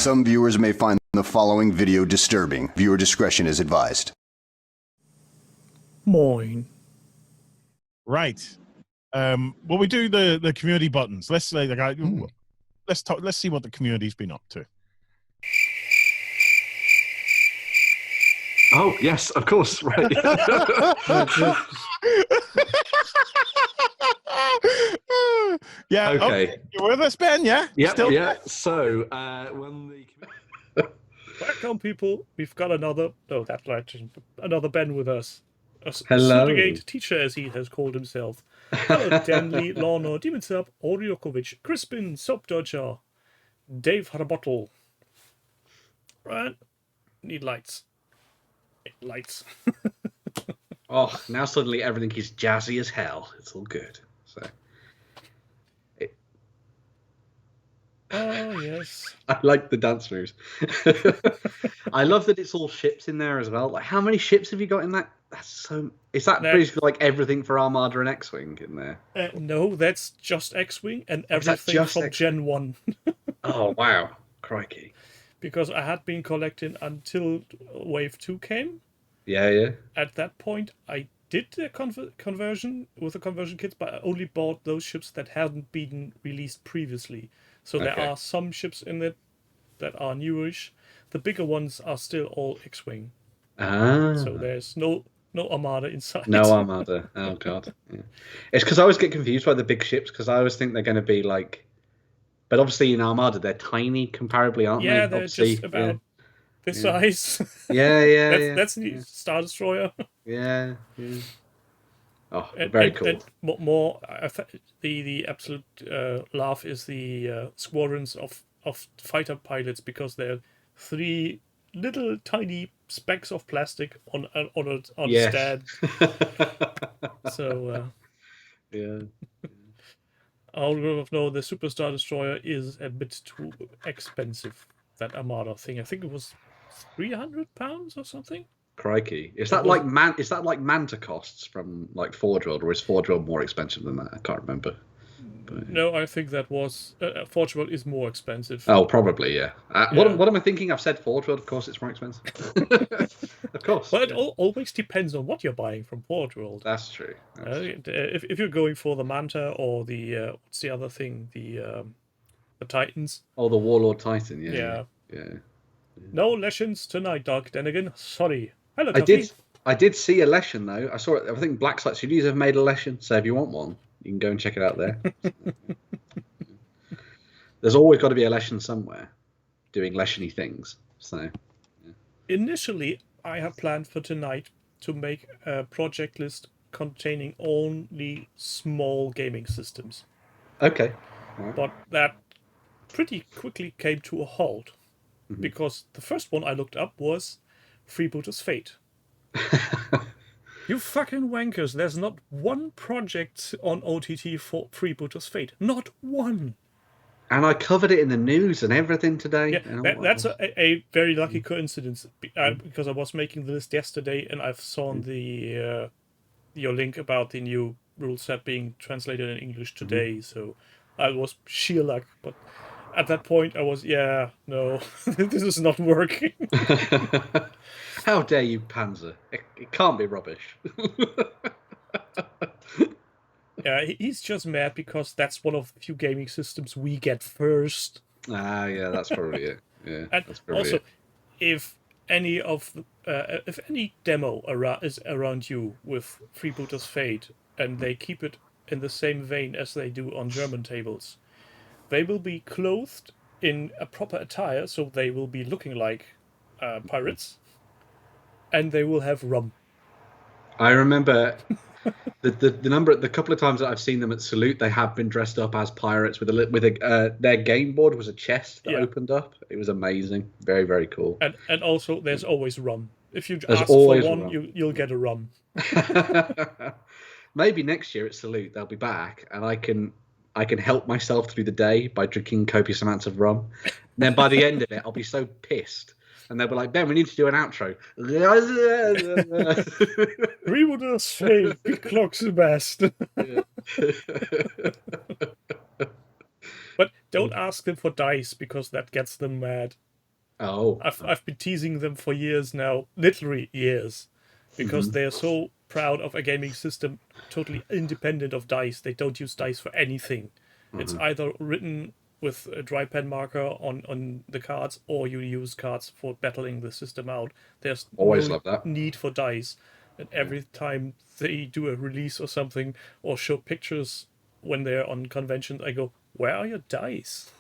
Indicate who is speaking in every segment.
Speaker 1: Some viewers may find the following video disturbing. Viewer discretion is advised.
Speaker 2: Moin.
Speaker 3: Right. Well, we do the community buttons. Let's say let's talk. Let's see what the community's been up to.
Speaker 4: Oh yes, of course. Right.
Speaker 3: Yeah.
Speaker 4: Okay.
Speaker 3: You with us, Ben? Yeah.
Speaker 4: Yep.
Speaker 3: Still?
Speaker 4: Yeah. So when the
Speaker 2: Welcome, people. We've got another. Oh, that's right. Another Ben with us. A
Speaker 4: Hello.
Speaker 2: Sudegate teacher, as he has called himself. Hello, Danley, Lorna, Demon Sub, Oriokovic, Crispin, Soap Dodger, Dave Harbottle. Right. Need lights. Lights.
Speaker 4: Oh, now suddenly everything is jazzy as hell. It's all good. So.
Speaker 2: Oh, yes.
Speaker 4: I like the dance moves. I love that it's all ships in there as well. Like, how many ships have you got in that? That's so. Is that basically like everything for Armada and X-Wing in there?
Speaker 2: No, that's just X-Wing and everything from Gen 1.
Speaker 4: Oh, wow. Crikey.
Speaker 2: Because I had been collecting until Wave 2 came.
Speaker 4: Yeah, yeah.
Speaker 2: At that point, I did the conversion with the conversion kits, but I only bought those ships that hadn't been released previously. So there are some ships in it that are newish. The bigger ones are still all X-Wing.
Speaker 4: Ah.
Speaker 2: So there's no Armada inside.
Speaker 4: No Armada. Oh, God. Yeah. It's because I always get confused by the big ships because I always think they're going to be like... But obviously in Armada, they're tiny comparably, aren't they?
Speaker 2: Yeah, they're just about this size.
Speaker 4: Yeah.
Speaker 2: That's the Star Destroyer.
Speaker 4: Yeah. Oh, very cool.
Speaker 2: And more, the absolute laugh is the squadrons of fighter pilots, because they're 3 little tiny specks of plastic on a stand. So
Speaker 4: yeah.
Speaker 2: No, the Super Star Destroyer is a bit too expensive. That Armada thing, I think it was £300 or something.
Speaker 4: Crikey! Is that like Manta costs from like Forge World, or is Forge World more expensive than that? I can't remember. But...
Speaker 2: No, I think that was Forge World is more expensive.
Speaker 4: Oh, probably, yeah. What am I thinking? I've said Forge World. Of course, it's more expensive. Of course.
Speaker 2: Well, it always depends on what you're buying from Forge World.
Speaker 4: That's true.
Speaker 2: If you're going for the Manta or the what's the other thing, the Titans.
Speaker 4: Oh, the Warlord Titan.
Speaker 2: Yeah.
Speaker 4: Yeah.
Speaker 2: No Lessons tonight, Doug. Then again, sorry. Hello,
Speaker 4: I did see a lesson though. I saw it. I think Blacksite Studios have made a lesson. So if you want one, you can go and check it out there. There's always got to be a lesson somewhere, doing lessiony things. So. Yeah.
Speaker 2: Initially, I had planned for tonight to make a project list containing only small gaming systems.
Speaker 4: Okay. Right.
Speaker 2: But that pretty quickly came to a halt. Because the first one I looked up was Freebooter's Fate. You fucking wankers, there's not one project on OTT for Freebooter's Fate. Not one.
Speaker 4: And I covered it in the news and everything today.
Speaker 2: Yeah, that's a very lucky coincidence, because I was making the list yesterday and I've saw your link about the new rule set being translated in English today. So I was sheer luck, but... At that point, I was, no, this is not working.
Speaker 4: How dare you, Panzer? It can't be rubbish.
Speaker 2: Yeah, he's just mad because that's one of the few gaming systems we get first.
Speaker 4: Ah, yeah, that's probably it. Yeah,
Speaker 2: and
Speaker 4: that's probably
Speaker 2: also,
Speaker 4: it.
Speaker 2: if any demo is around you with Freebooter's Fate, and they keep it in the same vein as they do on German tables, they will be clothed in a proper attire, so they will be looking like pirates, and they will have rum.
Speaker 4: I remember the couple of times that I've seen them at Salute, they have been dressed up as pirates with their game board was a chest that opened up. It was amazing, very very cool.
Speaker 2: And also, there's always rum. If you ask for one, you'll get a rum.
Speaker 4: Maybe next year at Salute they'll be back, and I can help myself through the day by drinking copious amounts of rum. And then by the end of it, I'll be so pissed. And they'll be like, Ben, we need to do an outro.
Speaker 2: Freebooter's Fate, big clock's the best. But don't ask them for dice, because that gets them mad.
Speaker 4: Oh,
Speaker 2: I've been teasing them for years now, literally years, because they're so proud of a gaming system totally independent of dice. They don't use dice for anything. It's either written with a dry pen marker on the cards, or you use cards for battling the system out. There's
Speaker 4: always
Speaker 2: no
Speaker 4: love that.
Speaker 2: need for dice. And every time they do a release or something, or show pictures when they're on conventions, I go, "Where are your dice?"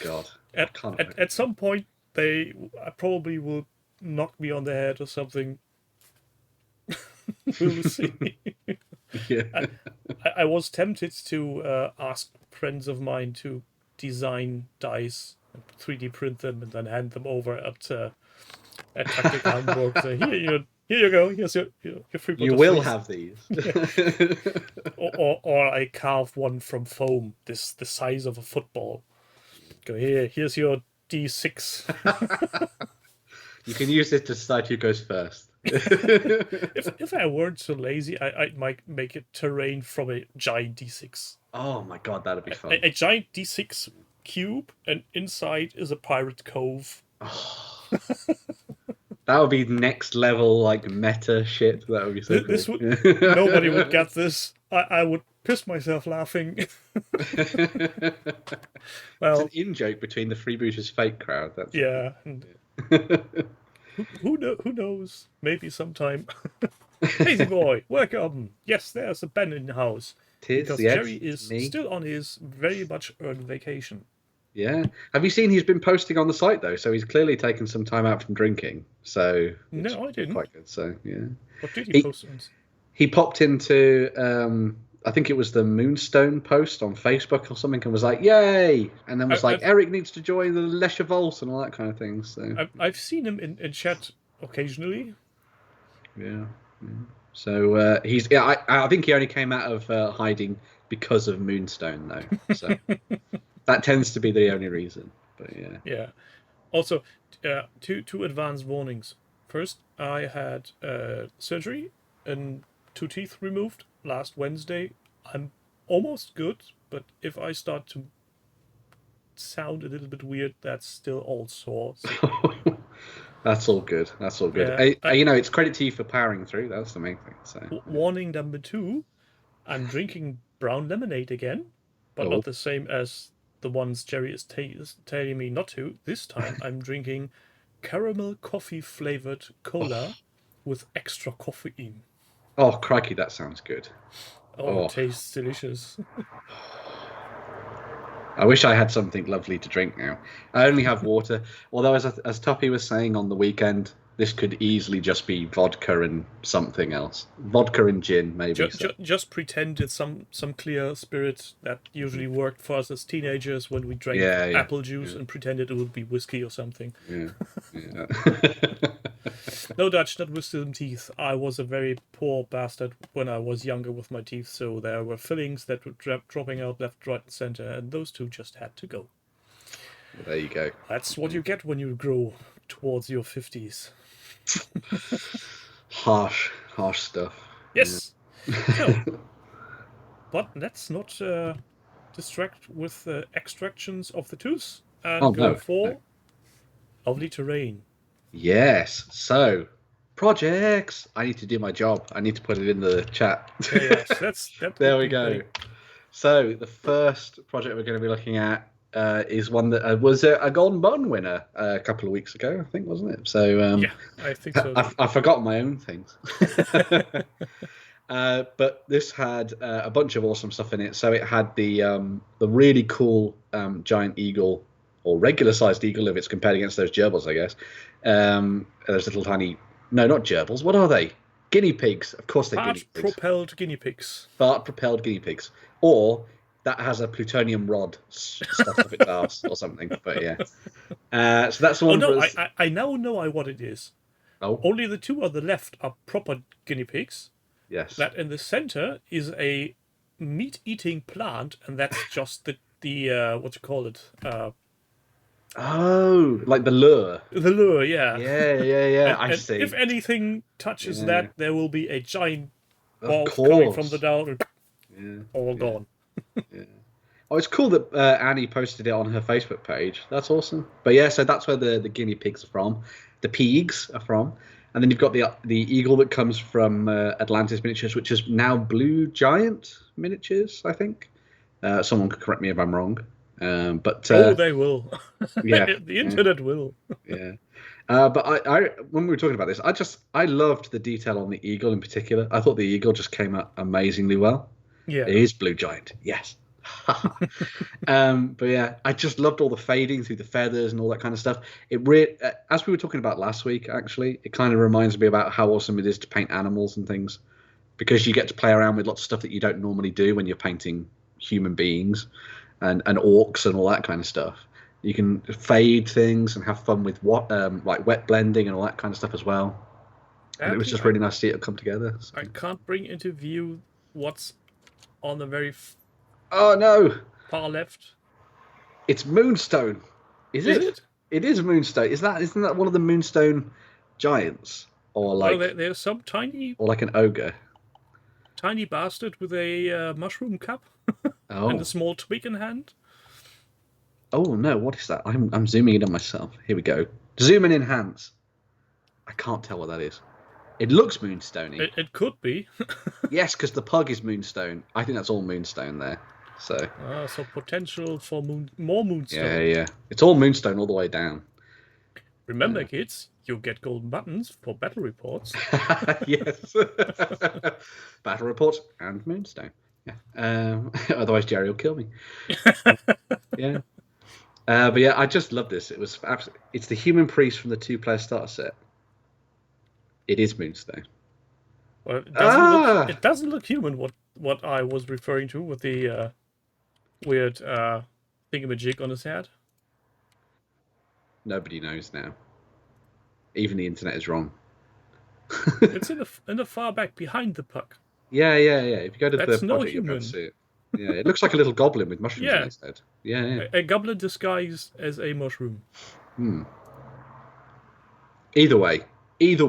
Speaker 4: God.
Speaker 2: At some point, they probably will knock me on the head or something. We'll see.
Speaker 4: Yeah.
Speaker 2: I was tempted to ask friends of mine to design dice, 3D print them, and then hand them over at Taktik Hamburg. So here you go. Here's your free.
Speaker 4: You will have these.
Speaker 2: Or I carve one from foam, the size of a football. Go here. Here's your D6.
Speaker 4: You can use it to decide who goes first.
Speaker 2: If I weren't so lazy, I might make a terrain from a giant D6.
Speaker 4: Oh my god, that'd be fun.
Speaker 2: A giant D6 cube, and inside is a pirate cove.
Speaker 4: That would be next level, like, meta shit. That would be so cool.
Speaker 2: Nobody would get this. I would piss myself laughing. Well,
Speaker 4: it's an in-joke between the Freebooters fake crowd. That's
Speaker 2: yeah. Who knows? Maybe sometime. Lazy boy, welcome. Yes, there's a Ben in the house. Because Jerry is still on his very much earned vacation.
Speaker 4: Yeah. Have you seen he's been posting on the site, though? So he's clearly taken some time out from drinking. So
Speaker 2: no, I didn't.
Speaker 4: Quite good. So, yeah.
Speaker 2: What did he post on?
Speaker 4: He popped into, I think it was the Moonstone post on Facebook or something, and was like, yay! And then was Eric needs to join the Lesher Vault and all that kind of thing. So
Speaker 2: I've seen him in chat occasionally.
Speaker 4: Yeah. So he's. Yeah, I think he only came out of hiding because of Moonstone, though. So that tends to be the only reason. But yeah.
Speaker 2: Yeah. Also, two advance warnings. First, I had surgery and 2 teeth removed last Wednesday. I'm almost good, but if I start to sound a little bit weird, that's still all sore. So.
Speaker 4: That's all good. That's all good. Yeah, it's credit to you for powering through. That's the main thing. So.
Speaker 2: Warning number 2, I'm drinking brown lemonade again, but not the same as the ones Jerry is telling me not to. This time I'm drinking caramel coffee flavored cola with extra caffeine.
Speaker 4: Oh, crikey, that sounds good.
Speaker 2: Oh, it tastes delicious.
Speaker 4: I wish I had something lovely to drink now. I only have water. Although, as Toppy was saying on the weekend, this could easily just be vodka and something else. Vodka and gin, maybe.
Speaker 2: Just pretend it's some clear spirit that usually worked for us as teenagers when we drank apple juice and pretended it would be whiskey or something.
Speaker 4: Yeah.
Speaker 2: No Dutch, not wisdom teeth. I was a very poor bastard when I was younger with my teeth, so there were fillings that were dropping out left, right, and center, and those two just had to go.
Speaker 4: Well, there you go.
Speaker 2: That's what you get when you grow towards your 50s.
Speaker 4: Harsh stuff.
Speaker 2: Yes. Yeah. But let's not distract with extractions of the tooth and go for lovely terrain.
Speaker 4: Yes. So, projects. I need to do my job. I need to put it in the chat.
Speaker 2: Yes,
Speaker 4: there we go. So, the first project we're going to be looking at is one that was a Golden Button winner a couple of weeks ago, I think, wasn't it? So,
Speaker 2: yeah, I think so.
Speaker 4: I forgot my own things. But this had a bunch of awesome stuff in it. So it had the really cool giant eagle, or regular-sized eagle if it's compared against those gerbils, I guess. Those little tiny... No, not gerbils. What are they? Guinea pigs. Of course they're guinea pigs.
Speaker 2: Fart-propelled guinea pigs.
Speaker 4: Fart-propelled guinea pigs. Or that has a plutonium rod stuck up its arse or something. But yeah. So that's the one.
Speaker 2: Oh, no, I now know what it is.
Speaker 4: Oh.
Speaker 2: Only the two on the left are proper guinea pigs.
Speaker 4: Yes.
Speaker 2: That in the center is a meat-eating plant, and that's just the what you call it?
Speaker 4: Oh, like the lure.
Speaker 2: The lure, yeah.
Speaker 4: Yeah. I see.
Speaker 2: If anything touches that, there will be a giant ball coming from the down, all gone.
Speaker 4: Yeah. Oh, it's cool that Annie posted it on her Facebook page. That's awesome. But yeah, so that's where the guinea pigs are from. The pigs are from. And then you've got the eagle that comes from Atlantis Miniatures, which is now Blue Giant Miniatures, I think. Someone could correct me if I'm wrong. But
Speaker 2: they will.
Speaker 4: Yeah,
Speaker 2: The internet will.
Speaker 4: yeah. But I when we were talking about this, I loved the detail on the eagle in particular. I thought the eagle just came out amazingly well.
Speaker 2: Yeah.
Speaker 4: It is Blue Giant, yes. But yeah, I just loved all the fading through the feathers and all that kind of stuff. As we were talking about last week, actually, it kind of reminds me about how awesome it is to paint animals and things, because you get to play around with lots of stuff that you don't normally do when you're painting human beings and orcs and all that kind of stuff. You can fade things and have fun with like wet blending and all that kind of stuff as well. And it was just really nice to see it come together. So.
Speaker 2: I can't bring into view what's on the very
Speaker 4: Oh no!
Speaker 2: far left.
Speaker 4: It's Moonstone. Is it? It is Moonstone. Isn't that one of the Moonstone giants, or like?
Speaker 2: Well, there's some tiny,
Speaker 4: or like an ogre.
Speaker 2: tiny bastard with a mushroom cap and a small twig in hand.
Speaker 4: Oh no! What is that? I'm zooming in on myself. Here we go. Zoom and enhance. I can't tell what that is. It looks Moonstone-y.
Speaker 2: It could be.
Speaker 4: Yes, because the pug is Moonstone. I think that's all Moonstone there. So
Speaker 2: potential for more Moonstone.
Speaker 4: Yeah. It's all Moonstone all the way down.
Speaker 2: Remember, kids, you get golden buttons for battle reports.
Speaker 4: Yes. Battle reports and Moonstone. Yeah. Otherwise, Jerry will kill me. Yeah. But yeah, I just love this. It's the human priest from the 2-player starter set. It is Moonstone.
Speaker 2: Well, it doesn't look human. What I was referring to with the weird thingamajig on his head.
Speaker 4: Nobody knows now. Even the internet is wrong.
Speaker 2: It's in the far back behind the puck.
Speaker 4: Yeah. If you go to
Speaker 2: That's
Speaker 4: the
Speaker 2: no
Speaker 4: project, you'll be able
Speaker 2: human.
Speaker 4: to see it. Yeah, it looks like a little goblin with mushrooms
Speaker 2: Yeah.
Speaker 4: on his head. Yeah.
Speaker 2: A goblin disguised as a mushroom.
Speaker 4: Either way, it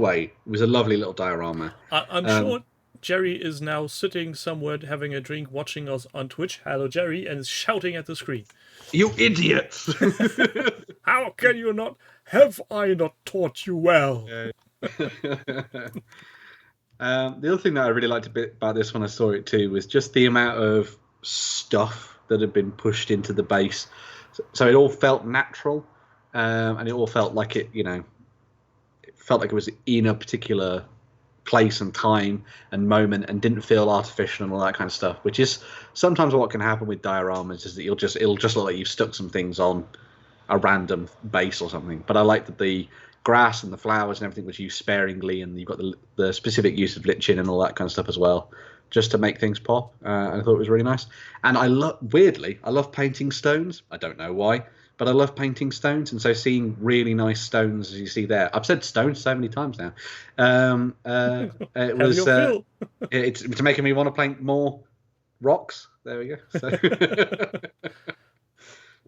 Speaker 4: was a lovely little diorama.
Speaker 2: I'm sure Jerry is now sitting somewhere having a drink, watching us on Twitch. Hello, Jerry, and is shouting at the screen.
Speaker 4: You idiots!
Speaker 2: How can you not? Have I not taught you well?
Speaker 4: The other thing that I really liked a bit about this when I saw it too was just the amount of stuff that had been pushed into the base. So it all felt natural, and it all felt like it felt like it was in a particular place and time and moment, and didn't feel artificial and all that kind of stuff, which is sometimes what can happen with dioramas, is that it'll just look like you've stuck some things on a random base or something. But I like that the grass and the flowers and everything was used sparingly, and you've got the specific use of lichen and all that kind of stuff as well, just to make things pop. I thought it was really nice. And I love painting stones. I don't know why, but I love painting stones, and so seeing really nice stones as you see there. I've said stones so many times now. It was it's making me want to paint more rocks. There we go. So.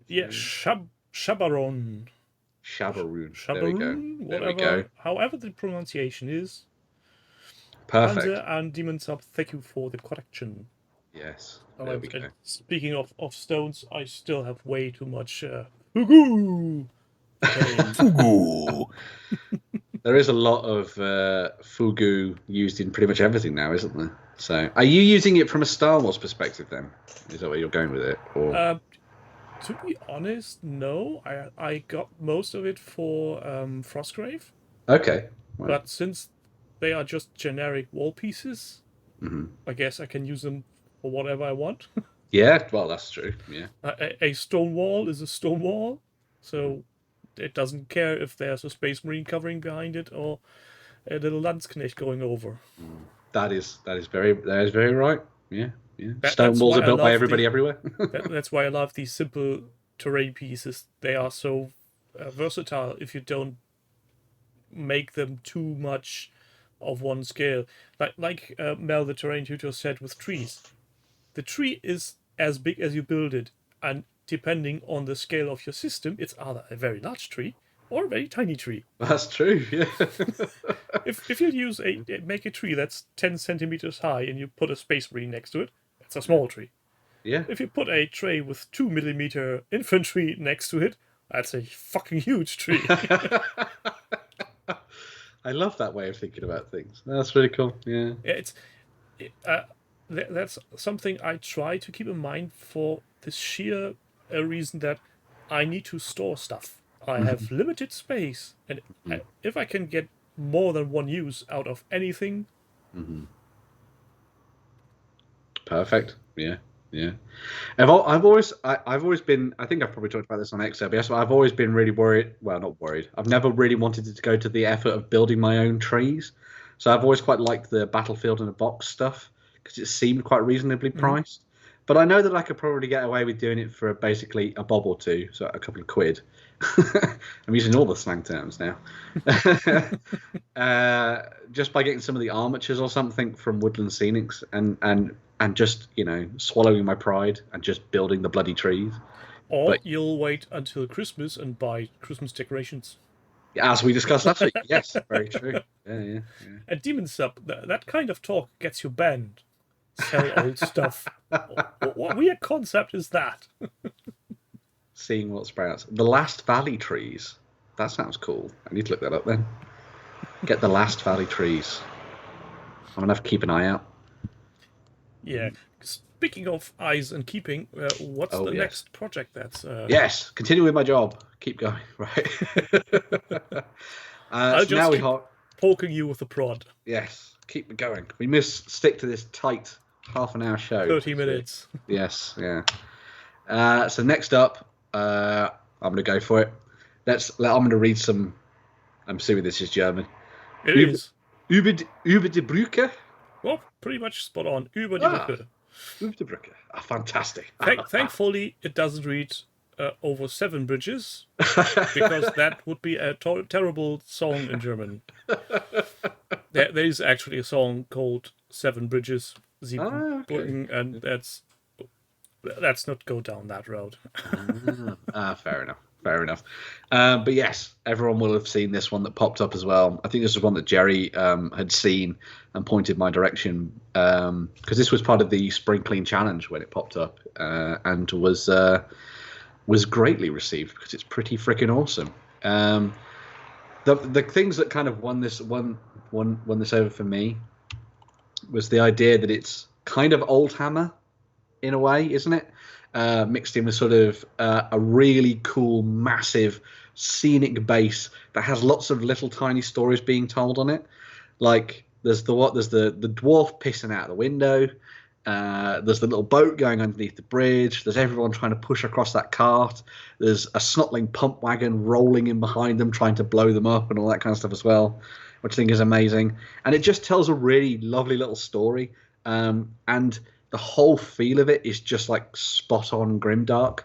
Speaker 2: Yeah, Shabaron.
Speaker 4: Shabaroon. There we go.
Speaker 2: Whatever,
Speaker 4: there we go.
Speaker 2: However the pronunciation is.
Speaker 4: Perfect.
Speaker 2: Hansa and Demon Sub, thank you for the correction.
Speaker 4: Yes. There we go.
Speaker 2: Speaking of stones, I still have way too much Fugu.
Speaker 1: Fugu.
Speaker 4: There is a lot of Fugu used in pretty much everything now, isn't there? So, are you using it from a Star Wars perspective then? Is that where you're going with it? Or
Speaker 2: to be honest, no. I got most of it for Frostgrave.
Speaker 4: okay. Well,
Speaker 2: But since they are just generic wall pieces, I guess I can use them for whatever I want.
Speaker 4: yeah, well, that's true. Yeah.
Speaker 2: A stone wall is a stone wall, so it doesn't care if there's a Space Marine covering behind it or a little Landsknecht going over.
Speaker 4: That is very right. Yeah.
Speaker 2: That's
Speaker 4: Stone walls
Speaker 2: why
Speaker 4: are
Speaker 2: I
Speaker 4: built by
Speaker 2: love
Speaker 4: everybody everywhere.
Speaker 2: That's why I love these simple terrain pieces. They are so versatile if you don't make them too much of one scale. Like Mel, the terrain tutor, said with trees. The tree is as big as you build it, and depending on the scale of your system, it's either a very large tree or a very tiny tree.
Speaker 4: That's true. Yeah.
Speaker 2: If you make a tree that's 10 centimeters high and you put a Space Marine next to it, it's a small tree.
Speaker 4: Yeah.
Speaker 2: If you put a tray with 2mm infantry next to it, that's a fucking huge tree.
Speaker 4: I love that way of thinking about things. That's really cool. Yeah.
Speaker 2: Yeah, that's something I try to keep in mind for the sheer reason that I need to store stuff. I have limited space, and if I can get more than one use out of anything,
Speaker 4: Perfect. Yeah. Yeah. I've always been. I think I've probably talked about this on XLBS, but I've always been really worried. Well, not worried. I've never really wanted to go to the effort of building my own trees. So I've always quite liked the Battlefield in a Box stuff because it seemed quite reasonably priced. But I know that I could probably get away with doing it for basically a bob or two, so a couple of quid. I'm using all the slang terms now. Just by getting some of the armatures or something from Woodland Scenics and just, swallowing my pride and just building the bloody trees.
Speaker 2: Or you'll wait until Christmas and buy Christmas decorations.
Speaker 4: As we discussed last week. Yes, very true. Yeah.
Speaker 2: And Demon Sub, that kind of talk gets you banned. Sell old stuff. What weird concept is that?
Speaker 4: Seeing what sprouts. The Last Valley trees. That sounds cool. I need to look that up then. Get the Last Valley trees. I'm going to have to keep an eye out.
Speaker 2: Yeah. Speaking of eyes and keeping, what's the next project that's...
Speaker 4: Yes, continue with my job. Keep going. Right.
Speaker 2: I'll
Speaker 4: so
Speaker 2: just
Speaker 4: now
Speaker 2: keep poking you with a prod.
Speaker 4: Yes, keep going. We must stick to this tight half-an-hour show.
Speaker 2: 30 minutes.
Speaker 4: Yes, yeah. So next up, I'm going to go for it. I'm going to read some... I'm assuming this is German.
Speaker 2: It is.
Speaker 4: Über die Brücke.
Speaker 2: Well, pretty much spot on. Über die Brücke.
Speaker 4: Über die Brücke. Fantastic.
Speaker 2: Thankfully, it doesn't read over 7 bridges, because that would be a terrible song in German. There is actually a song called 7 Bridges, Sieben Brücken, and let's not go down that road.
Speaker 4: Fair enough. But yes, everyone will have seen this one that popped up as well. I think this is one that Jerry had seen and pointed my direction, because this was part of the Spring Clean Challenge when it popped up, and was greatly received because it's pretty freaking awesome. The things that kind of won this over for me was the idea that it's kind of old Hammer in a way, isn't it? Mixed in with sort of a really cool, massive, scenic base that has lots of little tiny stories being told on it. Like there's the dwarf pissing out the window. There's the little boat going underneath the bridge. There's everyone trying to push across that cart. There's a snotling pump wagon rolling in behind them, trying to blow them up and all that kind of stuff as well, which I think is amazing. And it just tells a really lovely little story. And the whole feel of it is just like spot on grimdark,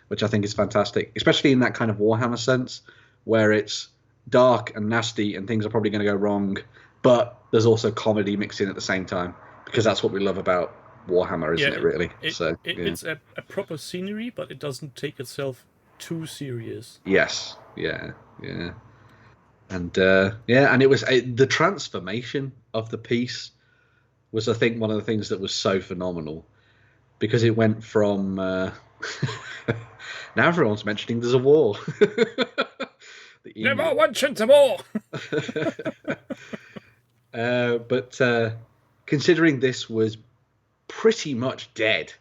Speaker 4: which I think is fantastic, especially in that kind of Warhammer sense, where it's dark and nasty and things are probably going to go wrong, but there's also comedy mixed in at the same time, because that's what we love about Warhammer, isn't it, really?
Speaker 2: It's a proper scenery, but it doesn't take itself too serious.
Speaker 4: Yes, yeah. And and it was the transformation of the piece was, I think, one of the things that was so phenomenal, because it went from now everyone's mentioning there's a war.
Speaker 2: Never mention the war.
Speaker 4: But considering this was pretty much dead,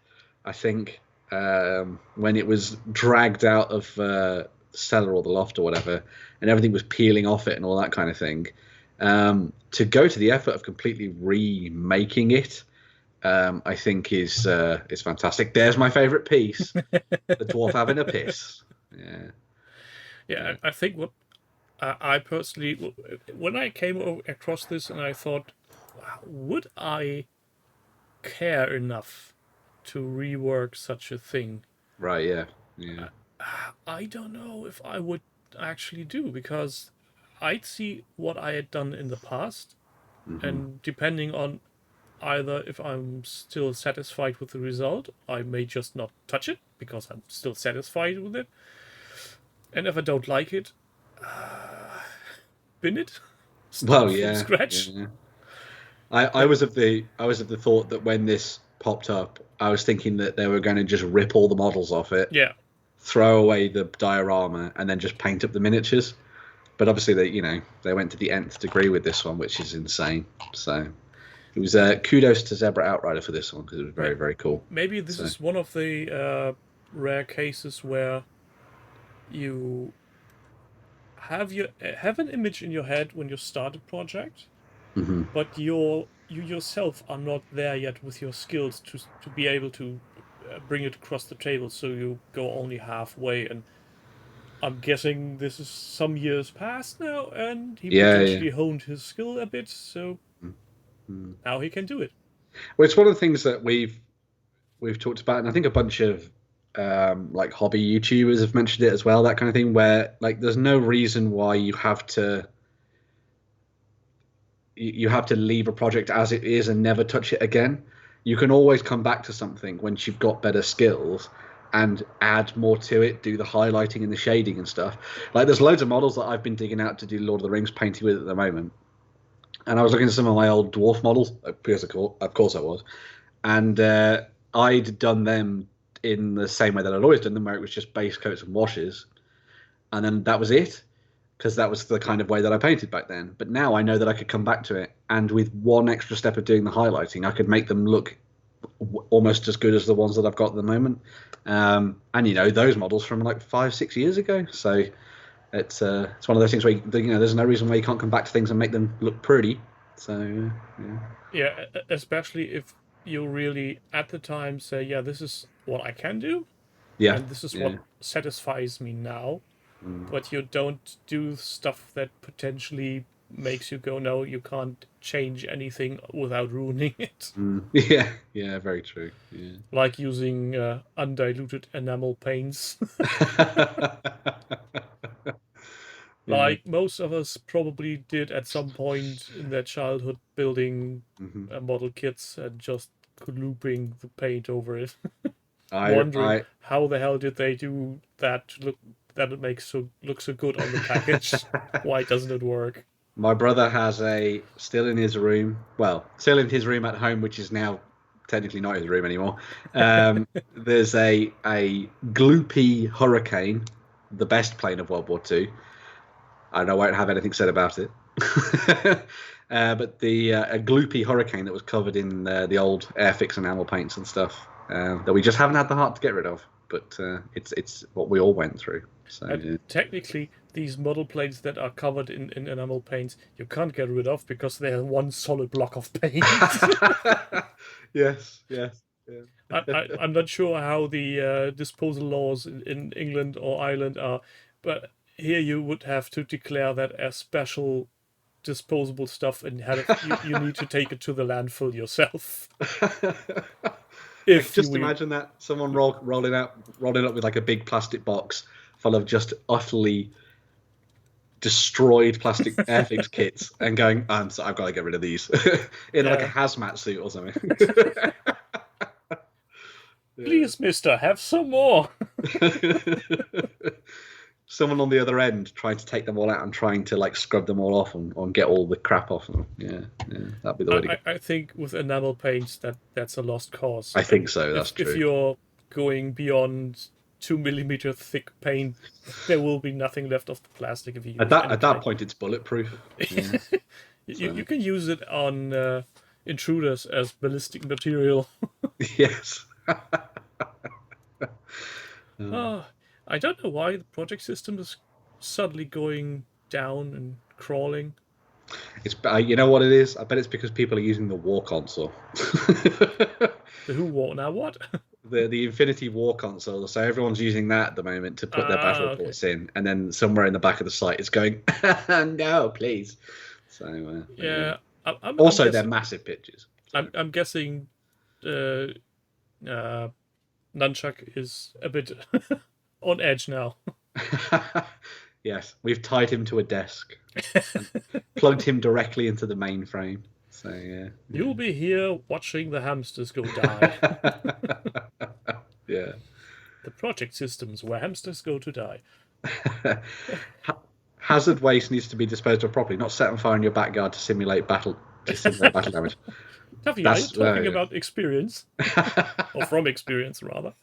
Speaker 4: I think, when it was dragged out of the cellar or the loft or whatever, and everything was peeling off it and all that kind of thing, to go to the effort of completely remaking it, I think is fantastic. There's my favourite piece: the dwarf having a piss.
Speaker 2: Yeah. I think what I personally, when I came across this, and I thought, would I care enough to rework such a thing?
Speaker 4: Right. Yeah.
Speaker 2: I don't know if I would actually do, because I'd see what I had done in the past, and depending on either if I'm still satisfied with the result, I may just not touch it because I'm still satisfied with it. And if I don't like it, bin it. Start from scratch.
Speaker 4: Yeah. I was of the thought that when this popped up, I was thinking that they were going to just rip all the models off it,
Speaker 2: Yeah.
Speaker 4: throw away the diorama, and then just paint up the miniatures. But obviously, they went to the nth degree with this one, which is insane. So it was kudos to Zebra Outrider for this one because it was very, very cool.
Speaker 2: Maybe this is one of the rare cases where you have an image in your head when you start a project, but you yourself are not there yet with your skills to be able to bring it across the table, so you go only halfway. And I'm guessing this is some years past now, and he potentially honed his skill a bit, so now he can do it.
Speaker 4: Well, it's one of the things that we've talked about, and I think a bunch of like hobby YouTubers have mentioned it as well, that kind of thing, where like there's no reason why you have to leave a project as it is and never touch it again. You can always come back to something once you've got better skills and add more to it, do the highlighting and the shading and stuff. Like there's loads of models that I've been digging out to do Lord of the Rings painting with at the moment. And I was looking at some of my old dwarf models, because of course I was. And I'd done them in the same way that I'd always done them, where it was just base coats and washes. And then that was it, because that was the kind of way that I painted back then. But now I know that I could come back to it, and with one extra step of doing the highlighting, I could make them look almost as good as the ones that I've got at the moment. And those models from like 5-6 years ago. So it's one of those things where there's no reason why you can't come back to things and make them look pretty. So
Speaker 2: yeah, especially if you really at the time say, yeah, this is what I can do, and this is what satisfies me now. But you don't do stuff that potentially makes you go, no, you can't change anything without ruining it.
Speaker 4: Yeah, very true. Yeah.
Speaker 2: Like using undiluted enamel paints. Like most of us probably did at some point in their childhood, building model kits and just looping the paint over it. Wondering how the hell did they do that to look that it makes look so good on the package. Why doesn't it work?
Speaker 4: My brother has still in his room at home, which is now technically not his room anymore. There's a gloopy Hurricane, the best plane of World War II. I won't have anything said about it. But a gloopy Hurricane that was covered in the old Airfix enamel paints and stuff that we just haven't had the heart to get rid of. But it's what we all went through. So
Speaker 2: technically, these model planes that are covered in enamel paints, you can't get rid of because they're one solid block of paint.
Speaker 4: Yes.
Speaker 2: I'm not sure how the disposal laws in England or Ireland are, but here you would have to declare that as special disposable stuff and you need to take it to the landfill yourself.
Speaker 4: Imagine that someone rolling up with like a big plastic box full of just utterly destroyed plastic Airfix kits and going, I've got to get rid of these in like a hazmat suit or something.
Speaker 2: Please, mister, have some more.
Speaker 4: Someone on the other end trying to take them all out and trying to like scrub them all off and get all the crap off them. Yeah, that'd be the way to go.
Speaker 2: I think with enamel paints that's a lost cause.
Speaker 4: I think so. That's true.
Speaker 2: If you're going beyond 2 millimeter thick paint, there will be nothing left of the plastic. If you
Speaker 4: at that point, it's bulletproof. Yeah.
Speaker 2: You can use it on intruders as ballistic material.
Speaker 4: Yes.
Speaker 2: I don't know why the project system is suddenly going down and crawling.
Speaker 4: It's you know what it is? I bet it's because people are using the war console.
Speaker 2: The who war now? What?
Speaker 4: The Infinity War console. So everyone's using that at the moment to put their battle reports in, and then somewhere in the back of the site it's going, no, please. So
Speaker 2: yeah. I'm
Speaker 4: also,
Speaker 2: guessing,
Speaker 4: they're massive pictures. So.
Speaker 2: I'm guessing Nunchuck is a bit on edge now.
Speaker 4: Yes, we've tied him to a desk, and plugged him directly into the mainframe. So yeah,
Speaker 2: you'll be here watching the hamsters go die.
Speaker 4: Yeah,
Speaker 2: the project systems where hamsters go to die.
Speaker 4: Hazard waste needs to be disposed of properly, not set on fire in your backyard to simulate battle damage.
Speaker 2: Taffy, are you talking about experience? Or from experience, rather?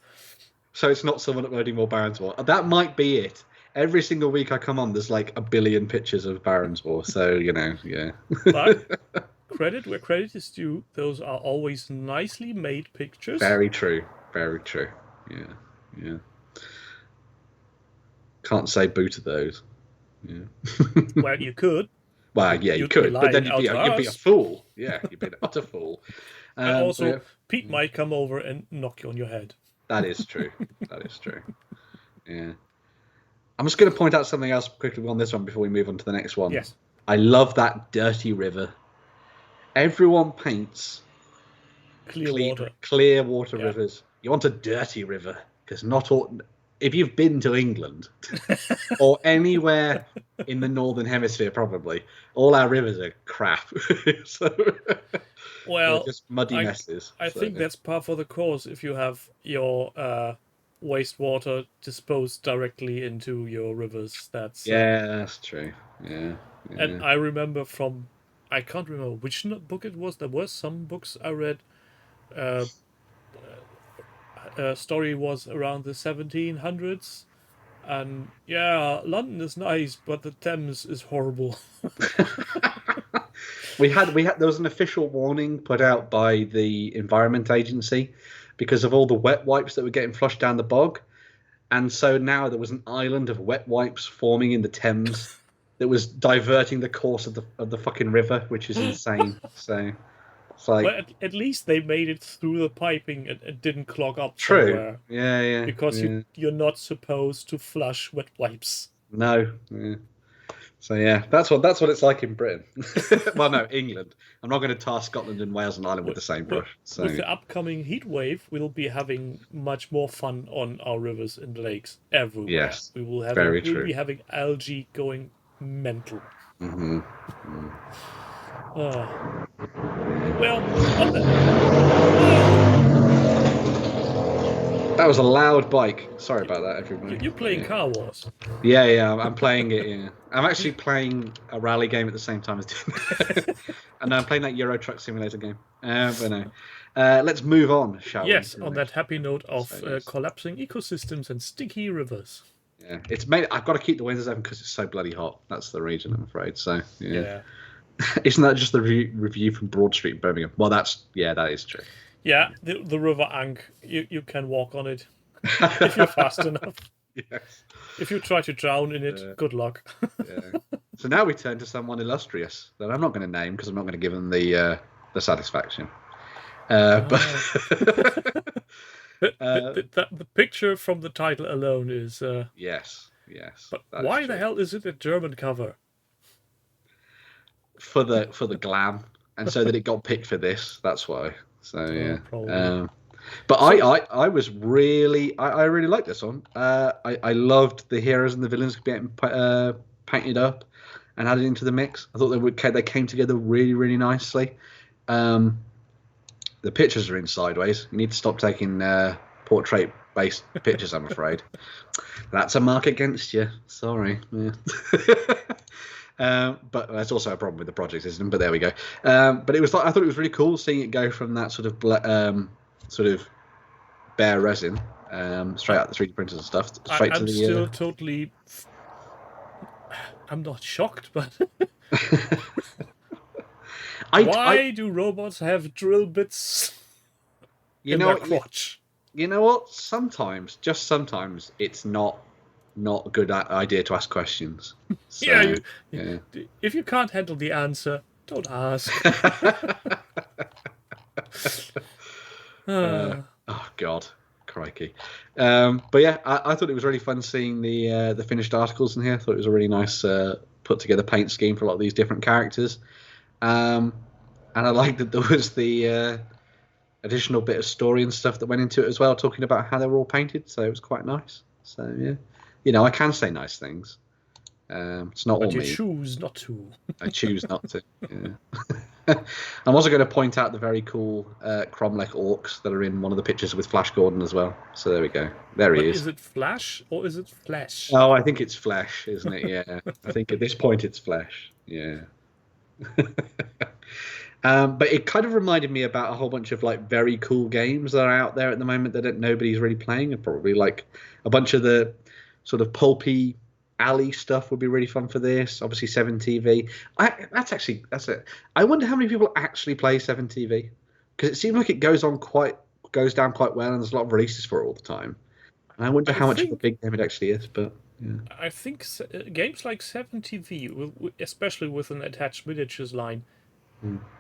Speaker 4: So it's not someone uploading more Barons War. That might be it. Every single week I come on, there's like a billion pictures of Barons War. So, yeah.
Speaker 2: But credit where credit is due. Those are always nicely made pictures.
Speaker 4: Very true. Very true. Yeah. Can't say boo to those. Yeah.
Speaker 2: Well, you could.
Speaker 4: Well, yeah, you could, but then you'd be a fool. Yeah, you'd be an utter fool.
Speaker 2: And also,
Speaker 4: yeah.
Speaker 2: Pete might come over and knock you on your head.
Speaker 4: That is true. That is true. Yeah. I'm just going to point out something else quickly on this one before we move on to the next one.
Speaker 2: Yes.
Speaker 4: I love that dirty river. Everyone paints clear water rivers. You want a dirty river because not all. If you've been to England or anywhere in the Northern Hemisphere, probably all our rivers are crap. So,
Speaker 2: well,
Speaker 4: just muddy messes.
Speaker 2: I think that's par for the course if you have your wastewater disposed directly into your rivers. That's
Speaker 4: that's true. Yeah.
Speaker 2: And I remember I can't remember which book it was. There were some books I read. Story was around the 1700s, and London is nice, but the Thames is horrible.
Speaker 4: we had there was an official warning put out by the Environment Agency because of all the wet wipes that were getting flushed down the bog, and so now there was an island of wet wipes forming in the Thames that was diverting the course of the fucking river, which is insane. So. Like,
Speaker 2: well, at least they made it through the piping and it didn't clog up
Speaker 4: true.
Speaker 2: Somewhere.
Speaker 4: Yeah.
Speaker 2: Because you're not supposed to flush wet wipes.
Speaker 4: No. Yeah. So that's what it's like in Britain. Well, no, England. I'm not going to tar Scotland and Wales and Ireland with the same brush. So.
Speaker 2: With the upcoming heat wave, we'll be having much more fun on our rivers and lakes everywhere.
Speaker 4: Yes,
Speaker 2: we will have
Speaker 4: very
Speaker 2: we'll
Speaker 4: true.
Speaker 2: be having algae going mental.
Speaker 4: Mm-hmm.
Speaker 2: Well,
Speaker 4: that was a loud bike. Sorry about that, everybody.
Speaker 2: You're playing Car Wars.
Speaker 4: Yeah, I'm playing it. Yeah, I'm actually playing a rally game at the same time as doing that. And I'm playing that Euro Truck Simulator game. But no. Let's move on, shall we?
Speaker 2: Yes, on that happy note of collapsing ecosystems and stinky rivers.
Speaker 4: Yeah, it's made. I've got to keep the windows open because it's so bloody hot. That's the reason, I'm afraid. So yeah. Isn't that just the review from Broad Street in Birmingham? Well, that is true.
Speaker 2: Yeah, the River Ankh, you can walk on it if you're fast enough.
Speaker 4: Yes.
Speaker 2: If you try to drown in it, good luck.
Speaker 4: Yeah. So now we turn to someone illustrious that I'm not going to name because I'm not going to give them the satisfaction. But
Speaker 2: the picture from the title alone is
Speaker 4: yes.
Speaker 2: But why the hell is it a German cover?
Speaker 4: For the glam, and so that it got picked for this. That's why. So yeah. But I was really I really liked this one. I loved the heroes and the villains getting painted up and added into the mix. I thought they came together really, really nicely. The pictures are in sideways. You need to stop taking portrait-based pictures, I'm afraid. That's a mark against you. Sorry. Yeah. But that's also a problem with the project system. But there we go. But I thought it was really cool seeing it go from that sort of bare resin, straight out the 3D printers and stuff, straight to the.
Speaker 2: I'm still totally. I'm not shocked, but why do robots have drill bits in their crotch?
Speaker 4: You know what? Sometimes, just sometimes, it's not a good idea to ask questions. So,
Speaker 2: yeah. If you can't handle the answer, don't ask.
Speaker 4: Oh God, crikey! But yeah, I thought it was really fun seeing the finished articles in here. I thought it was a really nice put together paint scheme for a lot of these different characters, and I liked that there was the additional bit of story and stuff that went into it as well, talking about how they were all painted. So it was quite nice. So yeah. I can say nice things. It's not all me.
Speaker 2: But you choose not to.
Speaker 4: I choose not to. Yeah. I'm also going to point out the very cool Cromlech orcs that are in one of the pictures with Flash Gordon as well. So there we go. There he is.
Speaker 2: Is it Flash or is it Flesh?
Speaker 4: Oh, I think it's Flesh, isn't it? Yeah. I think at this point it's Flesh. Yeah. But it kind of reminded me about a whole bunch of like very cool games that are out there at the moment that nobody's really playing, and probably like a bunch of the sort of pulpy alley stuff would be really fun for this. Obviously, 7TV. That's it. I wonder how many people actually play 7TV, because it seems like it goes down quite well, and there's a lot of releases for it all the time. And I wonder how much of a big game it actually is. But yeah.
Speaker 2: I think games like 7TV, especially with an attached miniatures line,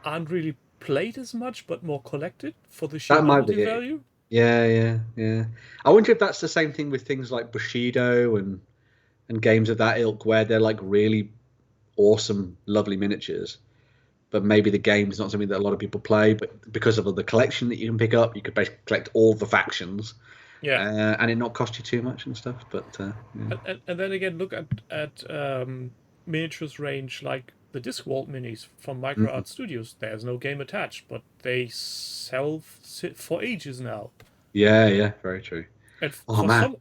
Speaker 2: aren't really played as much, but more collected for the sheer
Speaker 4: That might
Speaker 2: novelty
Speaker 4: be it.
Speaker 2: value.
Speaker 4: Yeah. I wonder if that's the same thing with things like Bushido and games of that ilk, where they're like really awesome, lovely miniatures, but maybe the game's not something that a lot of people play. But because of the collection that you can pick up, you could basically collect all the factions, and it not cost you too much and stuff. But yeah.
Speaker 2: And then again, look at miniatures range like the Discworld minis from MicroArt Studios. There's no game attached, but they sell for ages now.
Speaker 4: Yeah, very true.
Speaker 2: And for some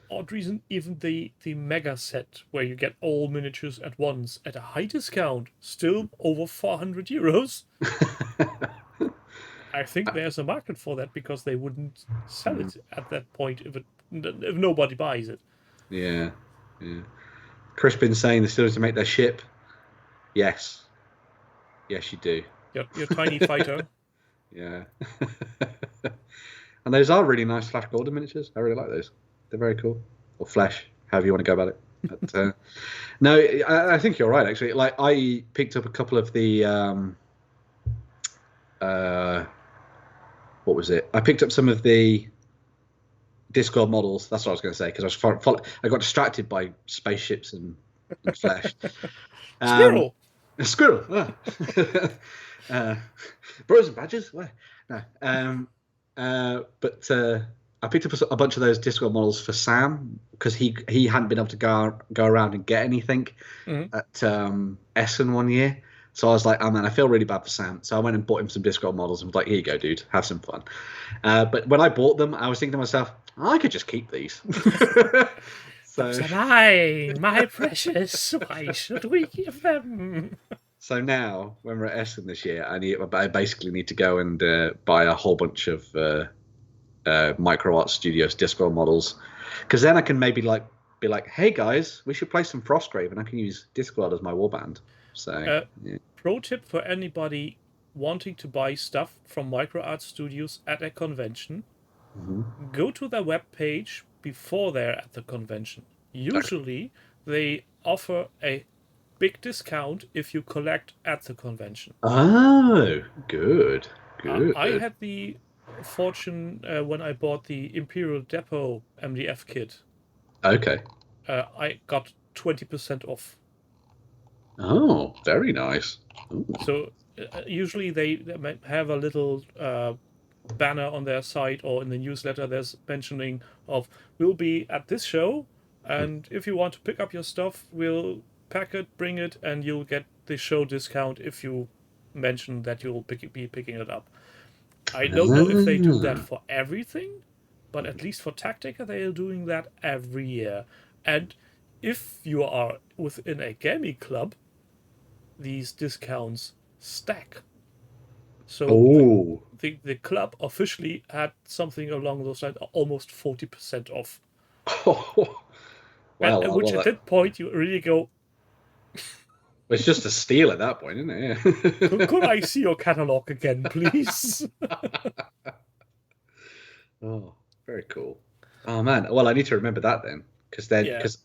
Speaker 2: odd reason, even the mega set where you get all miniatures at once at a high discount, still over 400 euros. I think there's a market for that, because they wouldn't sell it at that point if nobody buys it.
Speaker 4: Yeah. Crispin's saying they still need to make their ship. Yes, you do.
Speaker 2: Your tiny fighter.
Speaker 4: Yeah. And those are really nice Flash Gordon miniatures. I really like those. They're very cool. Or Flash, however you want to go about it. But, no, I think you're right, actually. Like, I picked up a couple of the what was it? I picked up some of the Discord models. That's what I was going to say, because I got distracted by spaceships and Flash.
Speaker 2: Squirrel.
Speaker 4: Squirrel. Bros and badges. Where? No. But I picked up a bunch of those Discord models for Sam, because he hadn't been able to go around and get anything at Essen one year. So I was like, oh man, I feel really bad for Sam. So I went and bought him some Discord models and was like, here you go, dude, have some fun. But when I bought them, I was thinking to myself, I could just keep these. So
Speaker 2: my precious, why should we give them?
Speaker 4: So now, when we're at Essen this year, I basically need to go and buy a whole bunch of MicroArt Studios Discord models, because then I can maybe be like, hey guys, we should play some Frostgrave, and I can use Discord as my warband. So, yeah.
Speaker 2: Pro tip for anybody wanting to buy stuff from MicroArt Studios at a convention: go to their webpage before they're at the convention. Usually, they offer a big discount if you collect at the convention.
Speaker 4: Oh, good.
Speaker 2: I had the fortune when I bought the Imperial Depot MDF kit.
Speaker 4: Okay.
Speaker 2: I got 20% off.
Speaker 4: Oh, very nice. Ooh.
Speaker 2: So usually they have a little banner on their site, or in the newsletter there's mentioning of, we'll be at this show, and if you want to pick up your stuff, we'll pack it, bring it, and you'll get the show discount if you mention that you'll be picking it up. I don't know if they do that for everything, but at least for Tactica they are doing that every year. And if you are within a gaming club, these discounts stack. So the club officially had something along those lines, almost 40% off.
Speaker 4: Wow,
Speaker 2: which at that point you really go,
Speaker 4: it's just a steal at that point, isn't it? Yeah.
Speaker 2: could I see your catalog again, please?
Speaker 4: Oh, very cool. Oh man, well I need to remember that then, because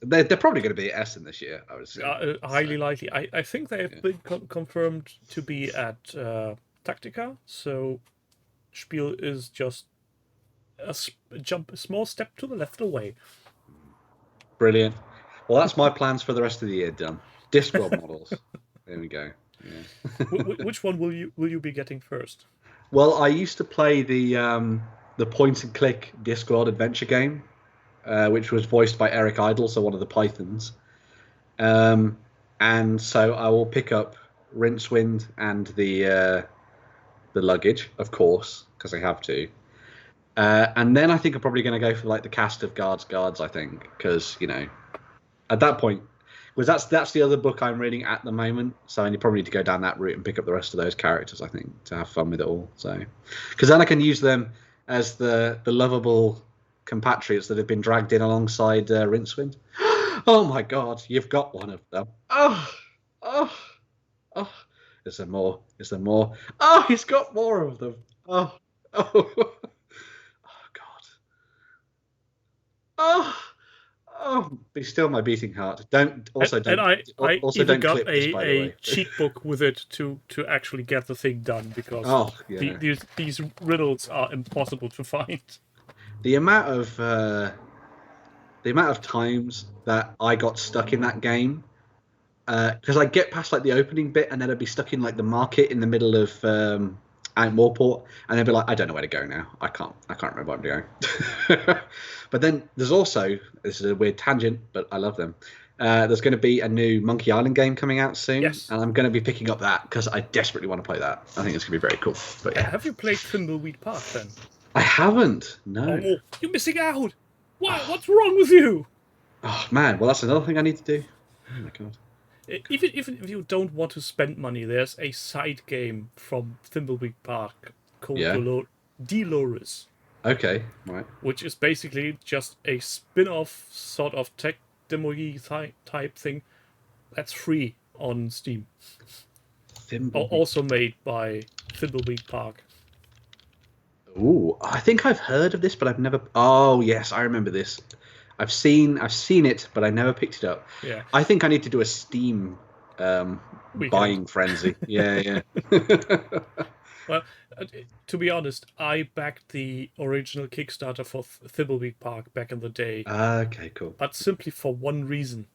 Speaker 4: they're probably going to be at Essen this year, I would say.
Speaker 2: Highly likely. I think they have been confirmed to be at Tactica, so Spiel is just a small step to the left away.
Speaker 4: Brilliant. Well, that's my plans for the rest of the year done. Discord models. There we go. Yeah.
Speaker 2: Which one will you be getting first?
Speaker 4: Well, I used to play the point and click Discord adventure game, which was voiced by Eric Idle, so one of the Pythons. And so I will pick up Rincewind and the luggage, of course, because I have to. And then I think I'm probably going to go for like the cast of guards, I think, because, at that point, Because that's the other book I'm reading at the moment. So I probably need to go down that route and pick up the rest of those characters, I think, to have fun with it all. So, because then I can use them as the lovable compatriots that have been dragged in alongside Rincewind. Oh my God, you've got one of them. Oh. Is there more? Is there more? Oh, he's got more of them. Oh. Oh God. Oh, be still my beating heart. Don't
Speaker 2: I even
Speaker 4: don't
Speaker 2: got
Speaker 4: clip this, by the
Speaker 2: a
Speaker 4: way.
Speaker 2: cheat book with it to actually get the thing done, because these riddles are impossible to find.
Speaker 4: The amount of times that I got stuck in that game, because I'd get past like the opening bit and then I'd be stuck in like the market in the middle of Warport, and I'd be like, I don't know where to go now. I can't remember where I'm going. But then there's also, this is a weird tangent, but I love them. There's going to be a new Monkey Island game coming out soon,
Speaker 2: Yes.
Speaker 4: and I'm going to be picking up that because I desperately want to play that. I think it's going to be very cool. But yeah.
Speaker 2: Have you played Thimbleweed Park then?
Speaker 4: I haven't. No.
Speaker 2: Oh, you're missing out. What's wrong with you?
Speaker 4: Oh man, well that's another thing I need to do. Oh my God.
Speaker 2: Even if you don't want to spend money, there's a side game from Thimbleweed Park called Dolores.
Speaker 4: Okay, right.
Speaker 2: Which is basically just a spin-off sort of tech demo type thing that's free on Steam. Also made by Thimbleweed Park.
Speaker 4: Ooh, I think I've heard of this, but I've never. Oh yes, I remember this. I've seen it, but I never picked it up.
Speaker 2: Yeah.
Speaker 4: I think I need to do a Steam buying frenzy. Yeah.
Speaker 2: Well, to be honest, I backed the original Kickstarter for Thimbleweed Park back in the day.
Speaker 4: Okay, cool.
Speaker 2: But simply for one reason.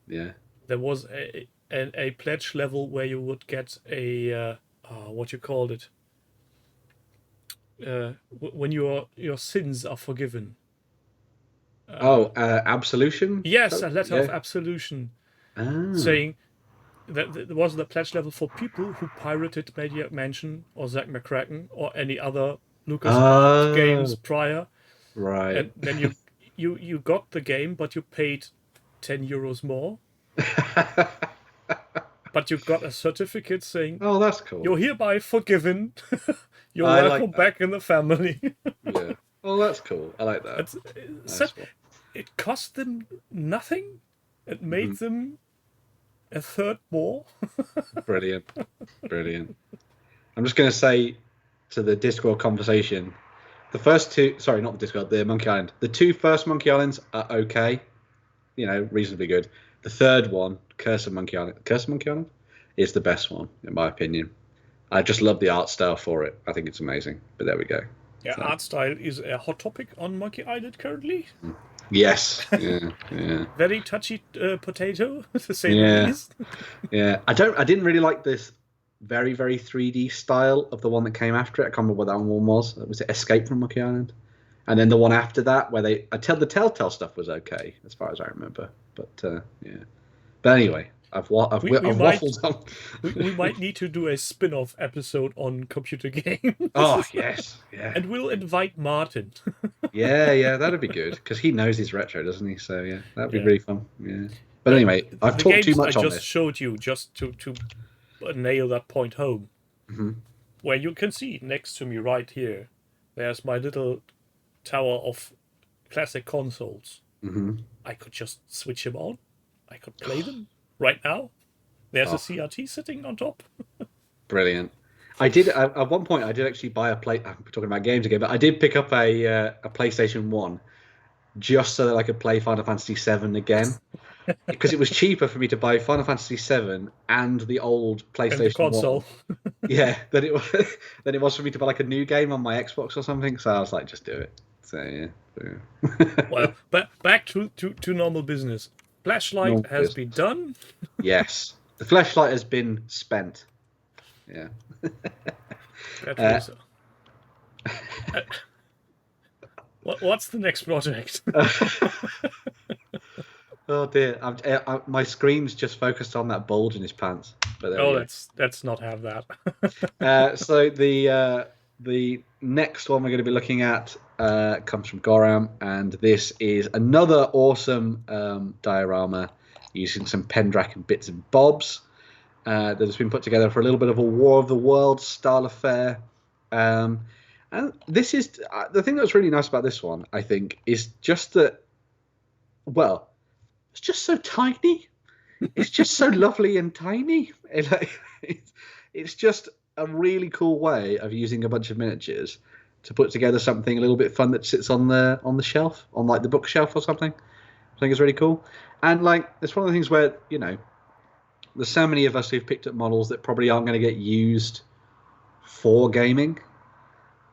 Speaker 4: Yeah.
Speaker 2: There was a pledge level where you would get a what you called it. When your sins are forgiven.
Speaker 4: Absolution?
Speaker 2: Yes, a letter of absolution. Saying that there was the pledge level for people who pirated Maniac Mansion or Zack McCracken or any other Lucas games prior.
Speaker 4: Right.
Speaker 2: And then you got the game, but you paid €10 more. But you got a certificate saying,
Speaker 4: "Oh, that's cool.
Speaker 2: You're hereby forgiven. You're welcome back in the family."
Speaker 4: Yeah. Oh, that's cool. I like that.
Speaker 2: It cost them nothing. It made them a third more.
Speaker 4: Brilliant. I'm just going to say to the Discord conversation, the first two, sorry, not the Discord, the Monkey Island. The two first Monkey Islands are okay, reasonably good. The third one, Curse of Monkey Island, is the best one, in my opinion. I just love the art style for it. I think it's amazing. But there we go.
Speaker 2: Yeah, so. Art style is a hot topic on Monkey Island currently.
Speaker 4: Yes. Yeah.
Speaker 2: Very touchy potato, to say the least.
Speaker 4: Yeah. I didn't really like this very, very 3D style of the one that came after it. I can't remember what that one was. Was it Escape from Monkey Island? And then the one after that, where the Telltale stuff was okay, as far as I remember. But yeah. But anyway, I've waffled on.
Speaker 2: We might need to do a spin-off episode on computer games.
Speaker 4: Oh yes, yeah.
Speaker 2: And we'll invite Martin.
Speaker 4: yeah, that'd be good because he knows his retro, doesn't he? So yeah, that'd be really fun. Yeah. But anyway, I've talked too much on this.
Speaker 2: I just showed you just to nail that point home.
Speaker 4: Mm-hmm.
Speaker 2: Where you can see next to me right here, there's my little tower of classic consoles.
Speaker 4: Mm-hmm.
Speaker 2: I could just switch them on. I could play them right now. There's a CRT sitting on top.
Speaker 4: Brilliant. I did at one point. I did actually buy I'm talking about games again, but I did pick up a PlayStation 1 just so that I could play Final Fantasy 7 again, because it was cheaper for me to buy Final Fantasy 7 and the old PlayStation
Speaker 2: and the console.
Speaker 4: 1. Yeah, than it was for me to buy like a new game on my Xbox or something. So I was like, just do it. So yeah.
Speaker 2: Well, but back to normal business. Flashlight has been done.
Speaker 4: Yes, the flashlight has been spent. Yeah.
Speaker 2: What's the next project?
Speaker 4: Oh dear, my screen's just focused on that bulge in his pants. But
Speaker 2: let's not have that.
Speaker 4: So the next one we're going to be looking at comes from Goram, and this is another awesome diorama using some Pendrac and bits and bobs. That has been put together for a little bit of a War of the Worlds style affair. And this is the thing that's really nice about this one, I think, is just that, well, it's just so tiny. It's just so lovely and tiny. It's just a really cool way of using a bunch of miniatures to put together something a little bit fun that sits on the shelf, on like the bookshelf or something. I think it's really cool. And like, it's one of the things where, you know, there's so many of us who've picked up models that probably aren't going to get used for gaming.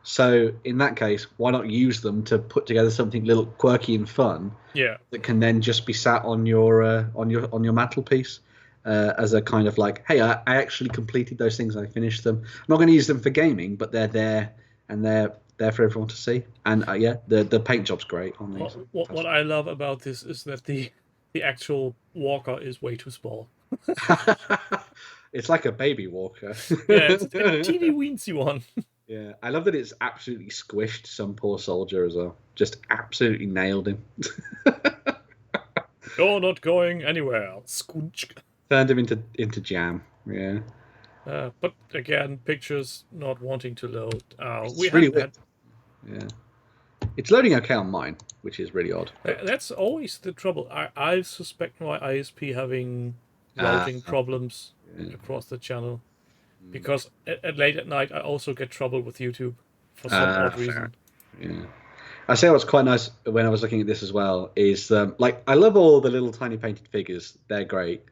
Speaker 4: So in that case, why not use them to put together something a little quirky and fun?
Speaker 2: Yeah.
Speaker 4: That can then just be sat on your mantelpiece as a kind of like, hey, I actually completed those things. I finished them. I'm not going to use them for gaming, but they're there and they're there for everyone to see. And yeah, the paint job's great on these.
Speaker 2: What I love about this is that the actual walker is way too small.
Speaker 4: It's like a baby walker.
Speaker 2: Yeah, it's a teeny weensy one.
Speaker 4: Yeah, I love that it's absolutely squished some poor soldier as well. Just absolutely nailed him.
Speaker 2: You're not going anywhere. Scoonch.
Speaker 4: Turned him into jam. Yeah.
Speaker 2: But again, pictures not wanting to load.
Speaker 4: It's really weird. Yeah. It's loading okay on mine, which is really odd.
Speaker 2: That's always the trouble. I suspect my ISP having routing problems across the channel. Because late at night, I also get trouble with YouTube for some odd reason.
Speaker 4: Yeah. I say what's quite nice when I was looking at this as well is, like, I love all the little tiny painted figures. They're great.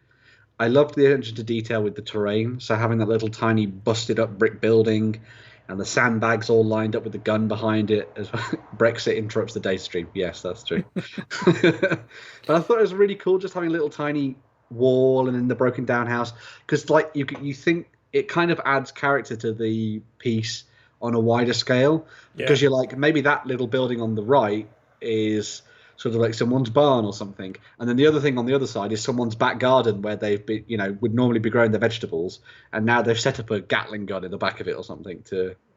Speaker 4: I loved the attention to detail with the terrain. So having that little tiny busted up brick building and the sandbags all lined up with the gun behind it. As well. Brexit interrupts the day stream. Yes, that's true. But I thought it was really cool just having a little tiny wall and then the broken down house. Because, like, you think it kind of adds character to the piece on a wider scale. Because you're like, maybe that little building on the right is sort of like someone's barn or something, and then the other thing on the other side is someone's back garden where they've been, you know, would normally be growing their vegetables, and now they've set up a Gatling gun in the back of it or something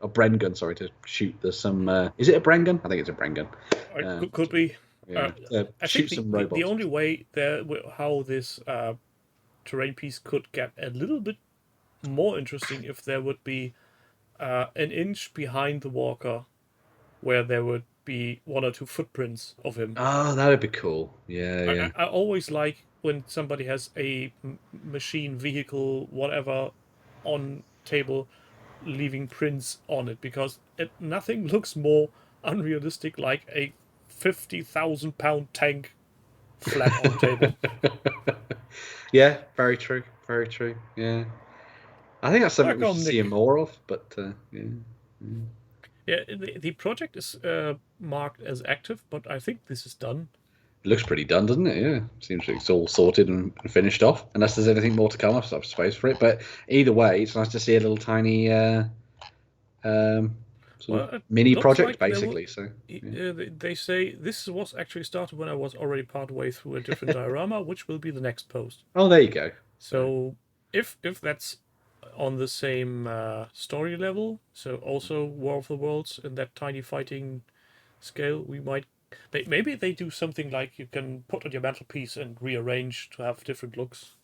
Speaker 4: a Bren gun, sorry, to shoot. There's some. Is it a Bren gun? I think it's a Bren gun.
Speaker 2: Could be.
Speaker 4: Yeah,
Speaker 2: I
Speaker 4: shoot
Speaker 2: think
Speaker 4: some robots.
Speaker 2: The only way how this terrain piece could get a little bit more interesting if there would be an inch behind the walker where there would be one or two footprints of him.
Speaker 4: Oh, that would be cool. Yeah.
Speaker 2: I always like when somebody has a machine, vehicle, whatever, on table, leaving prints on it, because nothing looks more unrealistic like a 50,000-pound tank flat on table.
Speaker 4: Yeah, very true. Very true. Yeah. I think that's something we should see more of, but yeah.
Speaker 2: Yeah, the project is marked as active, but I think this is done.
Speaker 4: It looks pretty done, doesn't it? Yeah. Seems like it's all sorted and finished off, unless there's anything more to come, I suppose, for it. But either way, it's nice to see a little tiny mini project, like basically.
Speaker 2: They say this was actually started when I was already part way through a different diorama, which will be the next post.
Speaker 4: Oh, there you go.
Speaker 2: So if that's on the same story level, so also War of the Worlds in that tiny fighting scale, we might maybe they do something like you can put on your mantelpiece and rearrange to have different looks.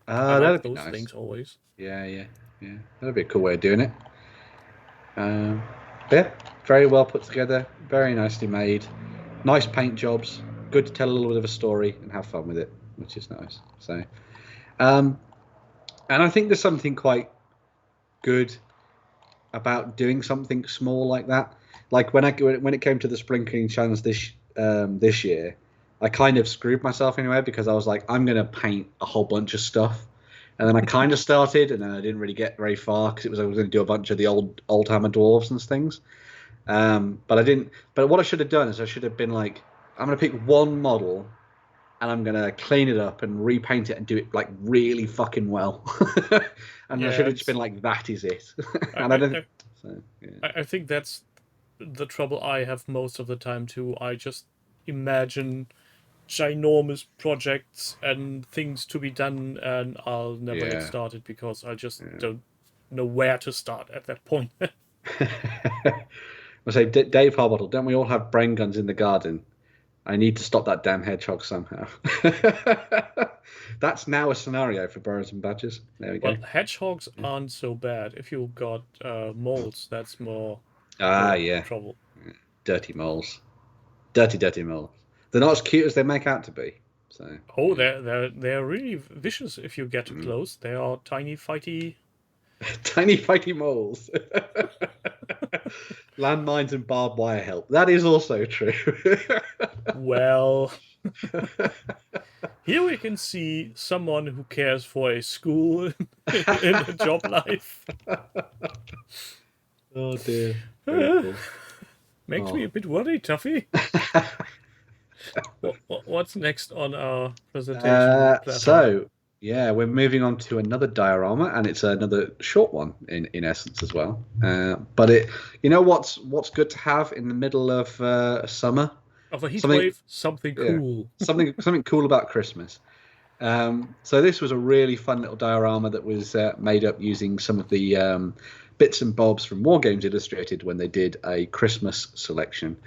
Speaker 4: That'd be
Speaker 2: those
Speaker 4: nice.
Speaker 2: Things always.
Speaker 4: Yeah. That'd be a cool way of doing it. Yeah, very well put together, very nicely made, nice paint jobs, good to tell a little bit of a story and have fun with it, which is nice. So, and I think there's something quite good about doing something small like that. Like when it came to the spring cleaning challenge this year, I kind of screwed myself anyway, because I was like, I'm gonna paint a whole bunch of stuff, and then I kind of started, and then I didn't really get very far because I was going to do a bunch of the old hammer dwarves and things. But I didn't. But what I should have done is I should have been like, I'm gonna pick one model, and I'm gonna clean it up and repaint it and do it like really fucking well. And I should have just been like, that is it. And I didn't. So, yeah.
Speaker 2: I think that's the trouble I have most of the time too. I just imagine ginormous projects and things to be done, and I'll never get started because I just don't know where to start at that point.
Speaker 4: I say, Dave Harbottle, don't we all have brain guns in the garden? I need to stop that damn hedgehog somehow. That's now a scenario for birds and badgers. There we go.
Speaker 2: Well, hedgehogs aren't so bad. If you got moles, that's more
Speaker 4: Yeah.
Speaker 2: trouble.
Speaker 4: Dirty moles. Dirty moles. They're not as cute as they make out to be. So.
Speaker 2: Oh, they're really vicious if you get too close. They are tiny, fighty.
Speaker 4: Tiny fighty moles. Landmines and barbed wire help. That is also true.
Speaker 2: Well, here we can see someone who cares for a school in a job life.
Speaker 4: Oh dear. Very cool.
Speaker 2: Makes me a bit worried, Tuffy. What's next on our presentation?
Speaker 4: So, yeah, we're moving on to another diorama, and it's another short one in essence as well. But what's good to have in the middle of summer?
Speaker 2: Of a heat wave, something cool.
Speaker 4: something cool about Christmas. So this was a really fun little diorama that was made up using some of the bits and bobs from War Games Illustrated when they did a Christmas selection.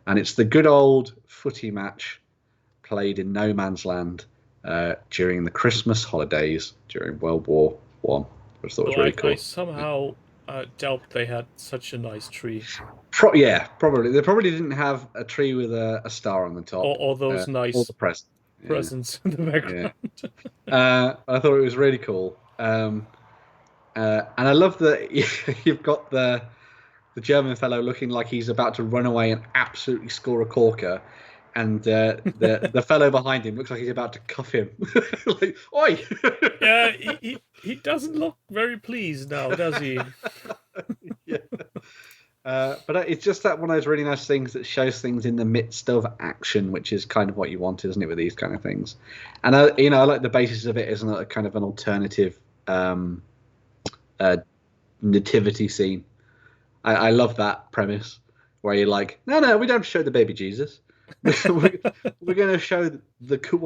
Speaker 4: And it's the good old footy match played in no man's land during the Christmas holidays during World War One, which I thought was really cool.
Speaker 2: I somehow doubt they had such a nice tree.
Speaker 4: Probably. They probably didn't have a tree with a star on the top.
Speaker 2: Or those nice
Speaker 4: or the
Speaker 2: presents in the background.
Speaker 4: I thought it was really cool. And I love that you've got the German fellow looking like he's about to run away and absolutely score a corker, and the fellow behind him looks like he's about to cuff him. Like, oi!
Speaker 2: Yeah, he doesn't look very pleased now, does he?
Speaker 4: Yeah. But it's just that one of those really nice things that shows things in the midst of action, which is kind of what you want, isn't it, with these kind of things? And I like the basis of it as a kind of an alternative nativity scene. I love that premise where you're like, no, we don't show the baby Jesus. We're going to show one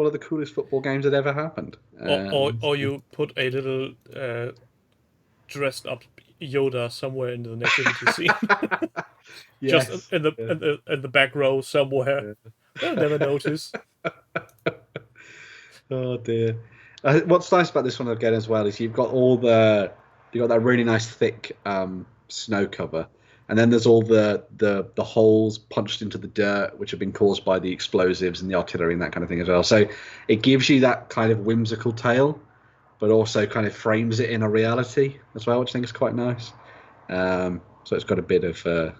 Speaker 4: of the coolest football games that ever happened.
Speaker 2: Or you put a little dressed up Yoda somewhere in the nativity scene.
Speaker 4: Yes.
Speaker 2: Just in the back row somewhere. They'll never notice.
Speaker 4: Oh dear. What's nice about this one again as well is you've got that really nice thick snow cover, and then there's all the holes punched into the dirt which have been caused by the explosives and the artillery and that kind of thing as well. So it gives you that kind of whimsical tale, but also kind of frames it in a reality as well, which I think is quite nice. So it's got a bit of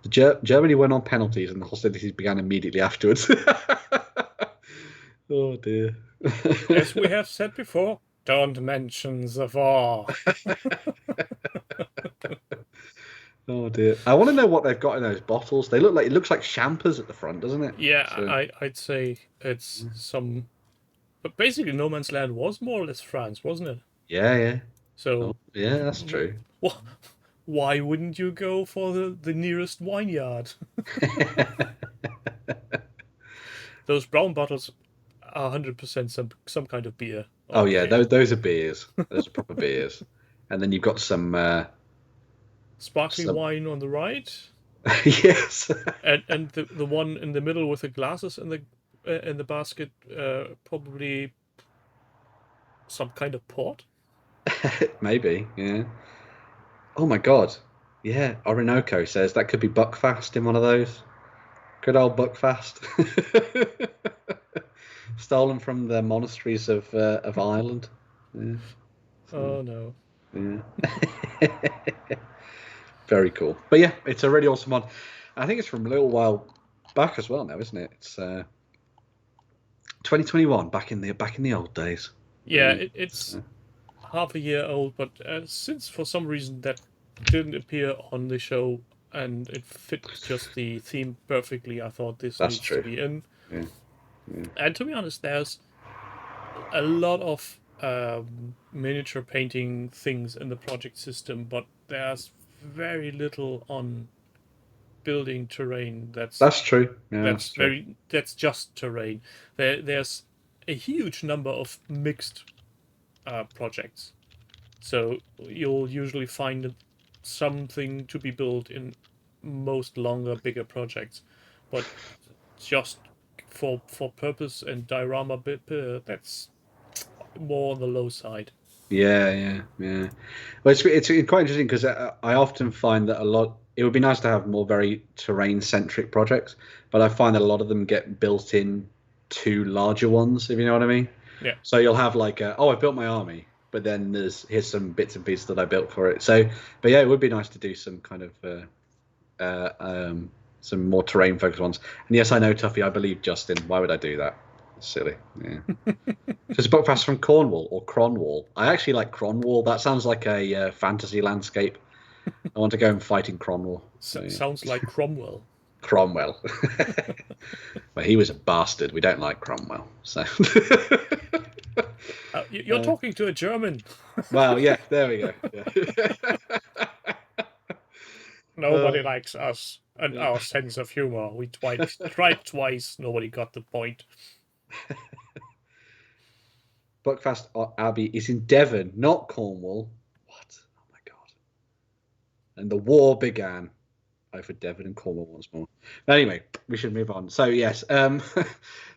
Speaker 4: Germany went on penalties and the hostilities began immediately afterwards. Oh dear.
Speaker 2: As we have said before, don't mention the war.
Speaker 4: Oh dear. I want to know what they've got in those bottles. It looks like champers at the front, doesn't it?
Speaker 2: Yeah, so. I'd say it's some. But basically, No Man's Land was more or less France, wasn't it?
Speaker 4: Yeah.
Speaker 2: So
Speaker 4: yeah, that's true.
Speaker 2: Why wouldn't you go for the nearest vineyard? Those brown bottles are 100% some kind of beer.
Speaker 4: Oh yeah, those are beers. Those are proper beers. And then you've got some
Speaker 2: sparkling wine on the right.
Speaker 4: Yes.
Speaker 2: and the one in the middle with the glasses in the basket, probably some kind of port.
Speaker 4: Maybe, yeah. Oh my god. Yeah, Orinoco says that could be Buckfast in one of those. Good old Buckfast. Stolen from the monasteries of Ireland. Yeah.
Speaker 2: Oh no.
Speaker 4: Yeah. Very cool. But yeah, it's a really awesome one. I think it's from a little while back as well now, isn't it? It's 2021, back in the old days.
Speaker 2: Yeah, it's half a year old, but since for some reason that didn't appear on the show and it fit just the theme perfectly, I thought this needs to be in.
Speaker 4: Yeah.
Speaker 2: And to be honest, there's a lot of miniature painting things in the project system, but there's very little on building terrain. That's true. Yeah, that's just terrain. There's a huge number of mixed projects, so you'll usually find something to be built in most longer, bigger projects, but just for purpose and diorama bit, that's more on the low side.
Speaker 4: Yeah. Well, it's quite interesting because I often find that it would be nice to have more very terrain centric projects, but I find that a lot of them get built in to larger ones, if you know what I mean.
Speaker 2: Yeah.
Speaker 4: So you'll have like, I built my army, but then here's some bits and pieces that I built for it. So, but yeah, it would be nice to do some kind of some more terrain focused ones. And yes, I know, Tuffy, I believe Justin. Why would I do that? It's silly. Yeah. Just book pass from Cornwall or Cronwall. I actually like Cronwall. That sounds like a fantasy landscape. I want to go and fight in Cronwall. So,
Speaker 2: Sounds like Cromwell.
Speaker 4: Cromwell. Well, he was a bastard. We don't like Cromwell. So
Speaker 2: You're talking to a German.
Speaker 4: well, yeah, there we go. Yeah.
Speaker 2: Nobody likes us and our sense of humor. We tried twice. Nobody got the point.
Speaker 4: Buckfast Abbey is in Devon, not Cornwall. What? Oh my god! And the war began over Devon and Cornwall once more. But anyway, we should move on. So yes,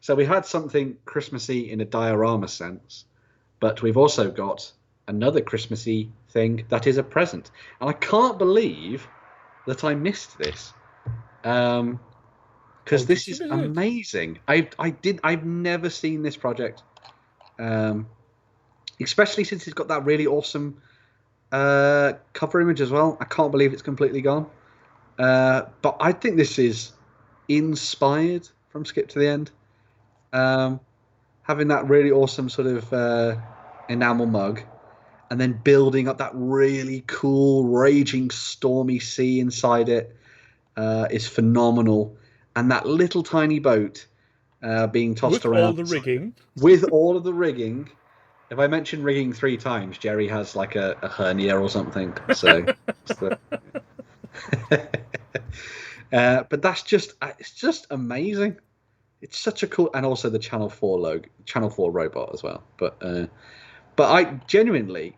Speaker 4: so we had something Christmassy in a diorama sense, but we've also got another Christmassy thing that is a present, and I can't believe that I missed this. Because this is amazing. I've never seen this project, especially since it's got that really awesome cover image as well. I can't believe it's completely gone. But I think this is inspired from Skip to the End. Having that really awesome sort of enamel mug, and then building up that really cool, raging, stormy sea inside it is phenomenal. And that little tiny boat being tossed around.
Speaker 2: With all the rigging.
Speaker 4: With all of the rigging. If I mention rigging 3 times, Jerry has like a hernia or something. So, but that's it's just amazing. It's such a cool, and also the Channel 4 robot as well. But I genuinely,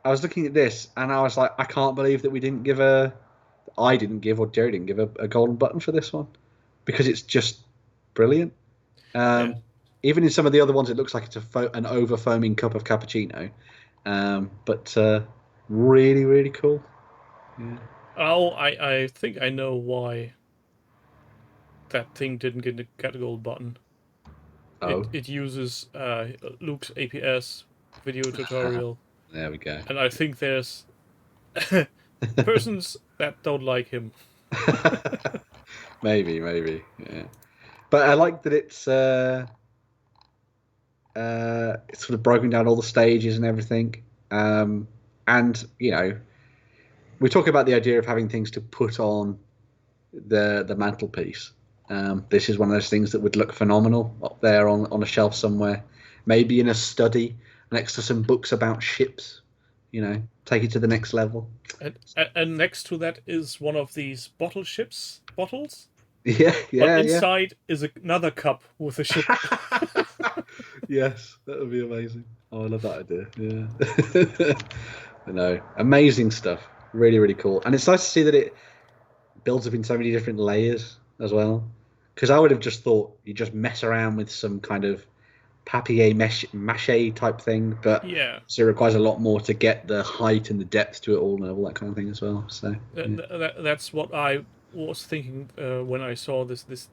Speaker 4: I was looking at this and I was like, I can't believe that I didn't give or Jerry didn't give a golden button for this one, because it's just brilliant.
Speaker 2: Yeah.
Speaker 4: Even in some of the other ones, it looks like it's an over foaming cup of cappuccino, but really, really cool. Yeah.
Speaker 2: Oh, I think I know why that thing didn't get a gold button.
Speaker 4: Oh.
Speaker 2: It uses Luke's APS video tutorial.
Speaker 4: There we go.
Speaker 2: And I think there's persons that don't like him.
Speaker 4: maybe, yeah. But I like that it's sort of broken down all the stages and everything. And we talk about the idea of having things to put on the mantelpiece. This is one of those things that would look phenomenal up there on a shelf somewhere, maybe in a study next to some books about ships. Take it to the next level.
Speaker 2: And next to that is one of these bottles.
Speaker 4: Yeah.
Speaker 2: But inside is another cup with a ship.
Speaker 4: Yes, that would be amazing. Oh, I love that idea. Yeah. Amazing stuff. Really, really cool. And it's nice to see that it builds up in so many different layers as well. Because I would have just thought you just mess around with some kind of papier-mâché type thing, but
Speaker 2: yeah,
Speaker 4: so it requires a lot more to get the height and the depth to it all and all that kind of thing as well. So
Speaker 2: that's what I was thinking when I saw the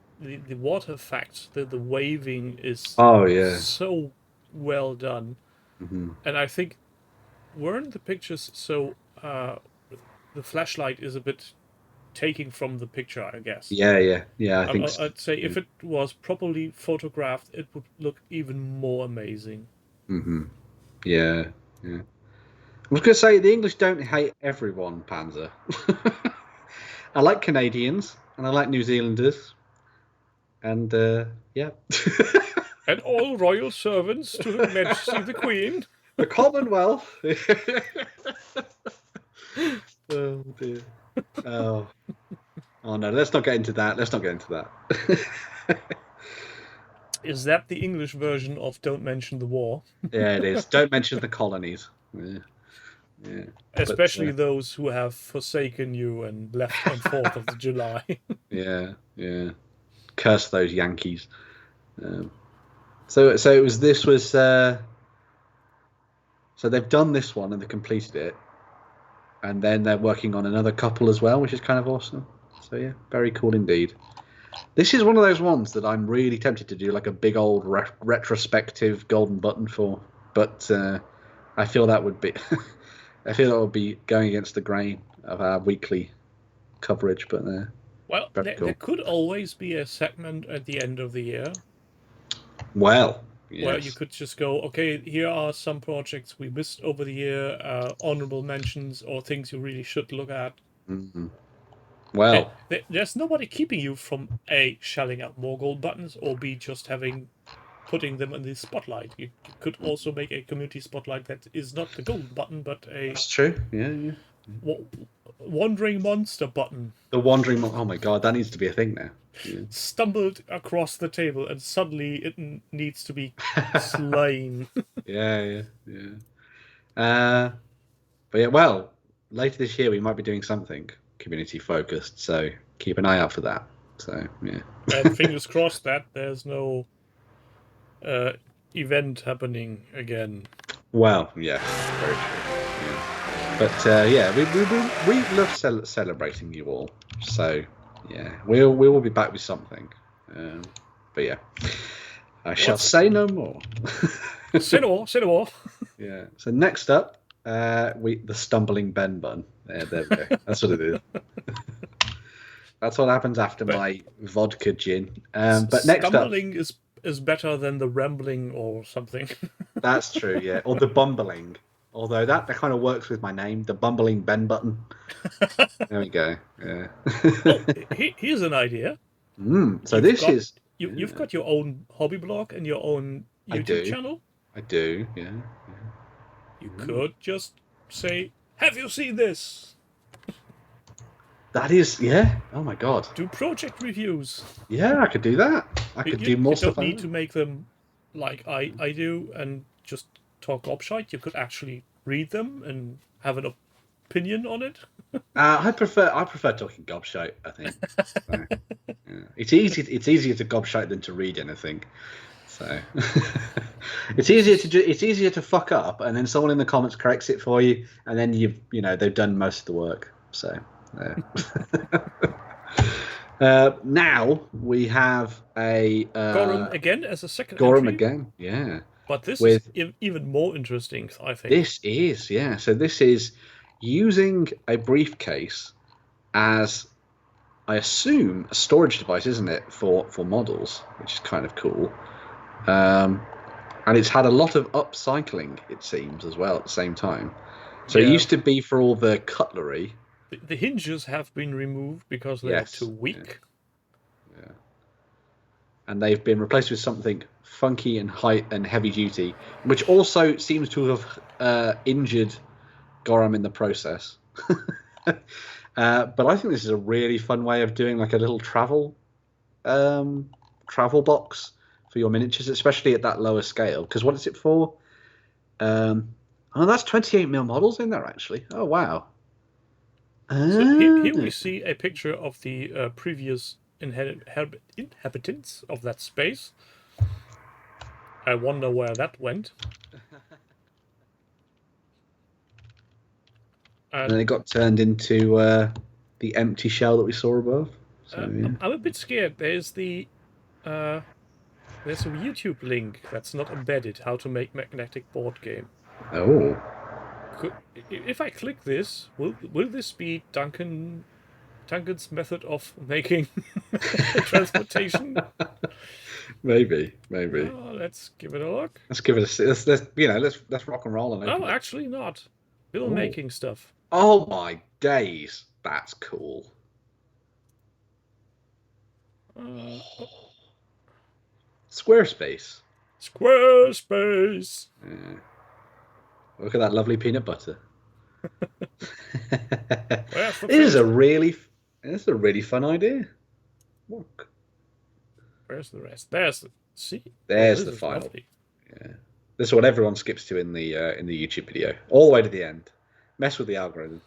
Speaker 2: water effects. The waving is so well done.
Speaker 4: Mm-hmm.
Speaker 2: And I think weren't the pictures so the flashlight is a bit taking from the picture, I guess.
Speaker 4: Yeah. I think so.
Speaker 2: I'd say if it was properly photographed, it would look even more amazing.
Speaker 4: Mm-hmm. Yeah. I was going to say, the English don't hate everyone, Panzer. I like Canadians, and I like New Zealanders. And, yeah.
Speaker 2: And all royal servants to Her Majesty the Queen.
Speaker 4: The Commonwealth. Oh, dear. Oh no, let's not get into that.
Speaker 2: Is that the English version of Don't Mention the War?
Speaker 4: Yeah, it is. Don't mention the colonies. Yeah.
Speaker 2: Especially those who have forsaken you and left on 4th of July.
Speaker 4: Yeah. Curse those Yankees. So it was. This was. So they've done this one and they completed it, and then they're working on another couple as well, which is kind of awesome. So yeah, very cool indeed. This is one of those ones that I'm really tempted to do like a big old retrospective golden button for, but I feel that would be, I feel that would be going against the grain of our weekly coverage. But
Speaker 2: well, there could always be a segment at the end of the year.
Speaker 4: Well, yes.
Speaker 2: Where you could just go, okay, here are some projects we missed over the year, honorable mentions or things you really should look at.
Speaker 4: Mm-hmm. Well,
Speaker 2: there's nobody keeping you from A, shelling out more gold buttons, or B, just putting them in the spotlight. You could also make a community spotlight that is not the gold button, but a...
Speaker 4: That's true, yeah.
Speaker 2: Wandering monster button.
Speaker 4: The wandering oh my god, that needs to be a thing now. Yeah.
Speaker 2: Stumbled across the table and suddenly it needs to be slain.
Speaker 4: Yeah. But yeah, well, later this year we might be doing something community focused, so keep an eye out for that. So yeah.
Speaker 2: And fingers crossed that there's no event happening again.
Speaker 4: Well, yeah, very true. Yeah. But yeah, we love celebrating you all. So yeah, we will be back with something. But yeah, I shall say no more.
Speaker 2: Say no more.
Speaker 4: Yeah. So next up, the stumbling Ben bun. There we go. That's what it is. That's what happens after my vodka gin. But next
Speaker 2: stumbling is better than the rambling or something.
Speaker 4: That's true, yeah. Or the bumbling. Although that kind of works with my name, the bumbling Ben button. There we go. Yeah.
Speaker 2: Here's an idea.
Speaker 4: So
Speaker 2: you've got your own hobby blog and your own YouTube channel.
Speaker 4: I do. Yeah.
Speaker 2: You could just say, "Have you seen this?"
Speaker 4: That is, yeah. Oh my god.
Speaker 2: Do project reviews.
Speaker 4: Yeah, I could do that. I could do more stuff.
Speaker 2: You don't need to make them like I do and just talk gobshite. You could actually read them and have an opinion on it.
Speaker 4: I prefer talking gobshite, I think. So, yeah. It's easier to gobshite than to read anything. So it's easier to fuck up, and then someone in the comments corrects it for you, and then they've done most of the work. So now we have a
Speaker 2: Gorham again as a second.
Speaker 4: Gorham
Speaker 2: entry.
Speaker 4: Again, yeah.
Speaker 2: But this is even more interesting, I think.
Speaker 4: This is, yeah. So this is using a briefcase as, I assume, a storage device, isn't it, for models, which is kind of cool. And it's had a lot of upcycling, it seems, as well at the same time. So It used to be for all the cutlery.
Speaker 2: The hinges have been removed because they're too weak.
Speaker 4: Yeah. And they've been replaced with something funky and heavy duty, which also seems to have injured Gorham in the process. But I think this is a really fun way of doing like a little travel box for your miniatures, especially at that lower scale. Because what is it for? That's 28mm models in there, actually. Oh, wow.
Speaker 2: So here we see a picture of the previous inhabitants of that space. I wonder where that went.
Speaker 4: And then it got turned into the empty shell that we saw above. So, yeah.
Speaker 2: I'm a bit scared. There's a YouTube link that's not embedded. How to make magnetic board game.
Speaker 4: Oh.
Speaker 2: If I click this, will this be Duncan's method of making transportation?
Speaker 4: Maybe.
Speaker 2: Oh, let's give it a look.
Speaker 4: Let's give it let's rock and roll on it.
Speaker 2: Oh, actually not. Still making stuff.
Speaker 4: Oh my days, that's cool. Squarespace. Yeah. Look at that lovely peanut butter. It is a really fun idea. Look.
Speaker 2: Where's the rest? There's
Speaker 4: the final. Lovely. Yeah. This is what everyone skips to in the YouTube video, all the way to the end. Mess with the algorithm.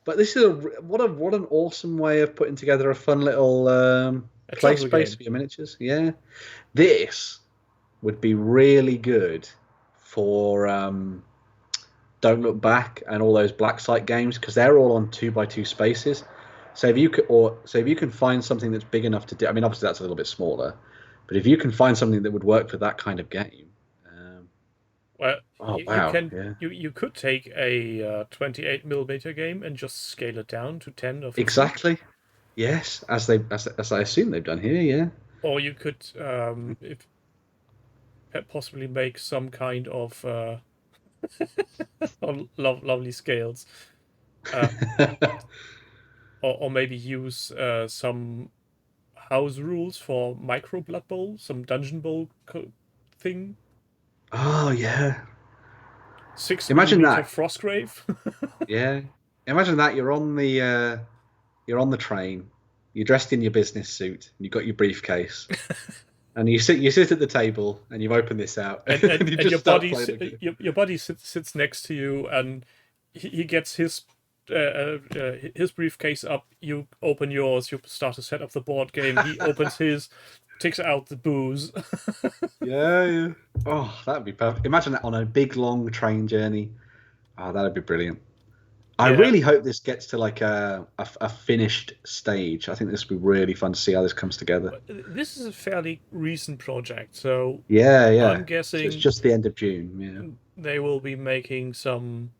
Speaker 4: But this is what an awesome way of putting together a fun little play
Speaker 2: travel
Speaker 4: space
Speaker 2: game.
Speaker 4: for your miniatures. Yeah, this would be really good for Don't Look Back and all those black site games, because they're all on 2x2 spaces. So if you can find something that's big enough to do, I mean, obviously that's a little bit smaller, but if you can find something that would work for that kind of game,
Speaker 2: Well,
Speaker 4: oh
Speaker 2: you
Speaker 4: wow,
Speaker 2: can
Speaker 4: yeah,
Speaker 2: you could take a 28 mm game and just scale it down to 10 or 15.
Speaker 4: exactly, yes, as I assume they've done here, yeah.
Speaker 2: Or you could if possibly make some kind of lovely scales, or maybe use some house rules for micro Blood Bowl, some Dungeon Bowl thing.
Speaker 4: Oh yeah,
Speaker 2: 6
Speaker 4: imagine
Speaker 2: millimeter
Speaker 4: that.
Speaker 2: Frostgrave.
Speaker 4: Yeah, imagine that. You're on the train. You're dressed in your business suit. And you've got your briefcase, and you sit at the table, and you open this out,
Speaker 2: and
Speaker 4: you
Speaker 2: and
Speaker 4: just
Speaker 2: your
Speaker 4: start
Speaker 2: buddy
Speaker 4: playing the game.
Speaker 2: your buddy sits next to you, and he gets his briefcase up. You open yours. You start to set up the board game. He opens his, takes out the booze.
Speaker 4: Yeah, yeah. Oh, that'd be perfect. Imagine that on a big long train journey. Oh, that'd be brilliant. I
Speaker 2: Yeah.
Speaker 4: really hope this gets to like a finished stage. I think this would be really fun to see how this comes together.
Speaker 2: This is a fairly recent project, so
Speaker 4: Yeah, yeah.
Speaker 2: I'm guessing
Speaker 4: It's just the end of June. Yeah.
Speaker 2: they will be making some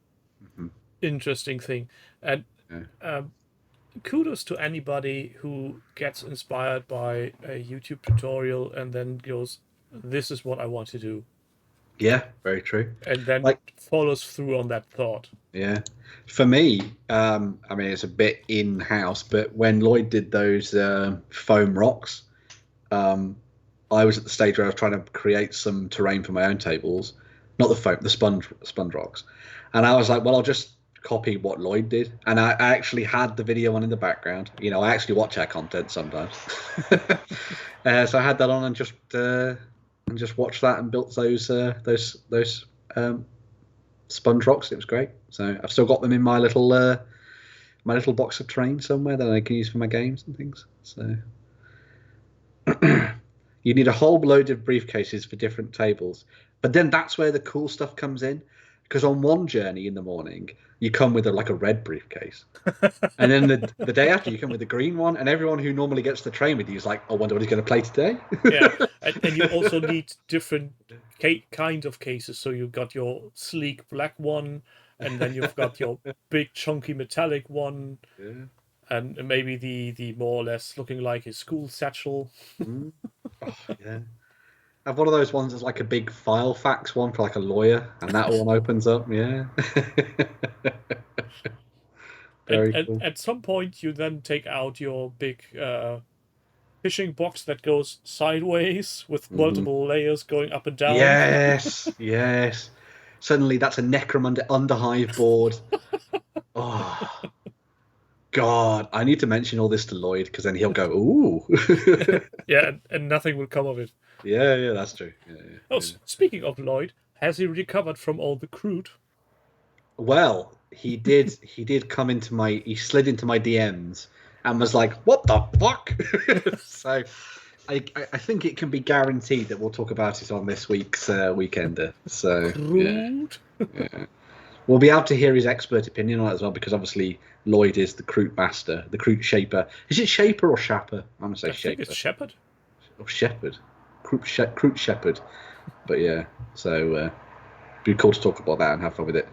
Speaker 2: interesting thing. And kudos to anybody who gets inspired by a YouTube tutorial and then goes, "This is what I want to do,"
Speaker 4: Yeah, very true.
Speaker 2: and then follows through on that thought.
Speaker 4: Yeah. For me, I mean, it's a bit in-house, but when Lloyd did those foam rocks, I was at the stage where I was trying to create some terrain for my own tables, not the foam, the sponge rocks, and I was like, well, I'll just copy what Lloyd did, and I actually had the video on in the background. You know, I actually watch our content sometimes, so I had that on and just watched that and built those sponge rocks. It was great. So I've still got them in my little box of terrain somewhere that I can use for my games and things. So you need a whole load of briefcases for different tables, but then that's where the cool stuff comes in, because on one journey in the morning you come with a red briefcase, and then the day after you come with a green one, and everyone who normally gets the train with you is like, I wonder what he's going to play today.
Speaker 2: Yeah, and you also need different kind of cases. So you've got your sleek black one, and then you've got your big chunky metallic one,
Speaker 4: Yeah.
Speaker 2: and maybe the more or less looking like a school satchel.
Speaker 4: Oh, yeah. I have one of those ones that's like a big Firefox one for like a lawyer, and that one opens up. Yeah. Very cool.
Speaker 2: At some point, you then take out your big fishing box that goes sideways with multiple layers going up and down.
Speaker 4: Yes, yes. Suddenly, that's a Necromunda Underhive board. Oh, God. I need to mention all this to Lloyd, because then he'll go, ooh.
Speaker 2: Yeah, and nothing will come of it.
Speaker 4: Yeah, that's true. Yeah.
Speaker 2: Oh, speaking of Lloyd, has he recovered from all the crude?
Speaker 4: Well, he did. He did come into He slid into my DMs and was like, "What the fuck?" So, I think it can be guaranteed that we'll talk about it on this week's Weekender. So,
Speaker 2: Crude?
Speaker 4: yeah. We'll be able to hear his expert opinion on it as well, because obviously Lloyd is the Crute master, the Crute shaper. Is it shaper or shapper? I'm gonna say
Speaker 2: I
Speaker 4: shaper.
Speaker 2: think it's Shepherd.
Speaker 4: Or shepherd. Crute shepherd. But yeah, so it'd be cool to talk about that and have fun with it.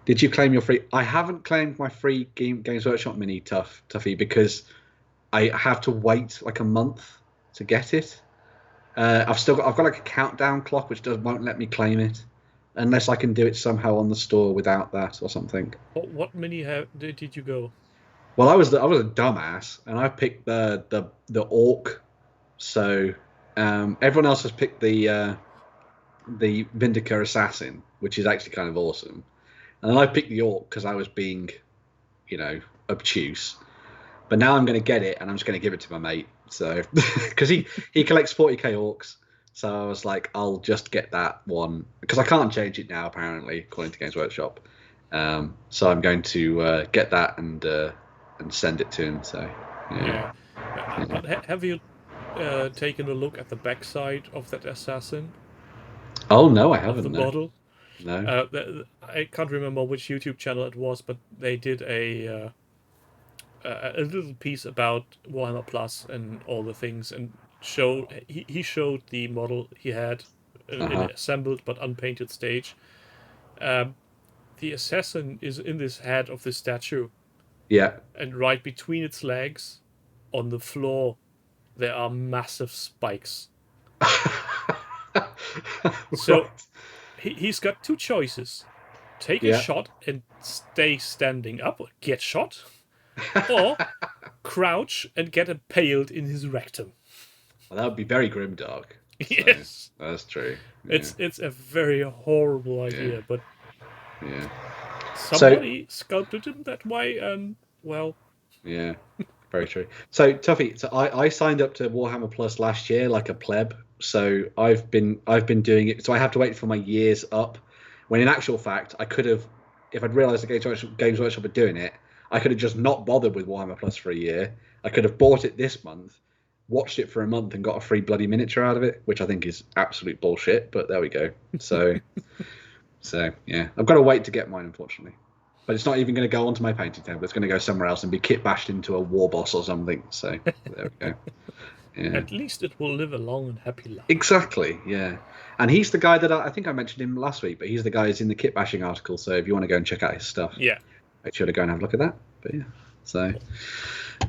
Speaker 4: Did you claim your free? I haven't claimed my free Games Workshop Mini Tuffy, because I have to wait like a month to get it. I've got like a countdown clock which won't let me claim it unless I can do it somehow on the store without that or something.
Speaker 2: What mini did you go?
Speaker 4: Well, I was a dumbass and I picked the Orc. So everyone else has picked the Vindica Assassin, which is actually kind of awesome. And then I picked the Orc because I was being, obtuse. But now I'm going to get it, and I'm just going to give it to my mate. So, because he collects 40k Orcs, so I was like, I'll just get that one because I can't change it now, apparently, according to Games Workshop. So I'm going to get that and send it to him. So, yeah.
Speaker 2: But have you taken a look at the backside of that assassin,
Speaker 4: Oh no, I
Speaker 2: of
Speaker 4: haven't.
Speaker 2: the
Speaker 4: No.
Speaker 2: model?
Speaker 4: No.
Speaker 2: I can't remember which YouTube channel it was, but they did a little piece about Warhammer Plus and all the things, and he showed the model he had in
Speaker 4: Uh-huh.
Speaker 2: assembled but unpainted stage. Um, the assassin is in this head of this statue,
Speaker 4: Yeah.
Speaker 2: and right between its legs, on the floor, there are massive spikes. So
Speaker 4: Right.
Speaker 2: he's got two choices: take a
Speaker 4: Yeah.
Speaker 2: shot and stay standing up, or get shot, or crouch and get impaled in his rectum.
Speaker 4: Well, that would be very grimdark.
Speaker 2: Yes,
Speaker 4: That's true. Yeah.
Speaker 2: it's a very horrible idea, but
Speaker 4: Yeah.
Speaker 2: somebody sculpted him that way, and well,
Speaker 4: Yeah. Very true. So Tuffy, so I signed up to Warhammer Plus last year like a pleb. So I've been doing it. So I have to wait for my years up. When in actual fact, I could have, if I'd realised the Games Workshop were doing it, I could have just not bothered with Warhammer Plus for a year. I could have bought it this month, watched it for a month, and got a free bloody miniature out of it, which I think is absolute bullshit. But there we go. So, so yeah, I've got to wait to get mine, unfortunately. But it's not even going to go onto my painting table. It's going to go somewhere else and be kit bashed into a war boss or something. So there we go. Yeah.
Speaker 2: at least it will live a long and happy life.
Speaker 4: Exactly. Yeah. And he's the guy that I think I mentioned him last week, but he's the guy who's in the kit bashing article. So if you want to go and check out his stuff,
Speaker 2: Yeah.
Speaker 4: make sure to go and have a look at that. But yeah. So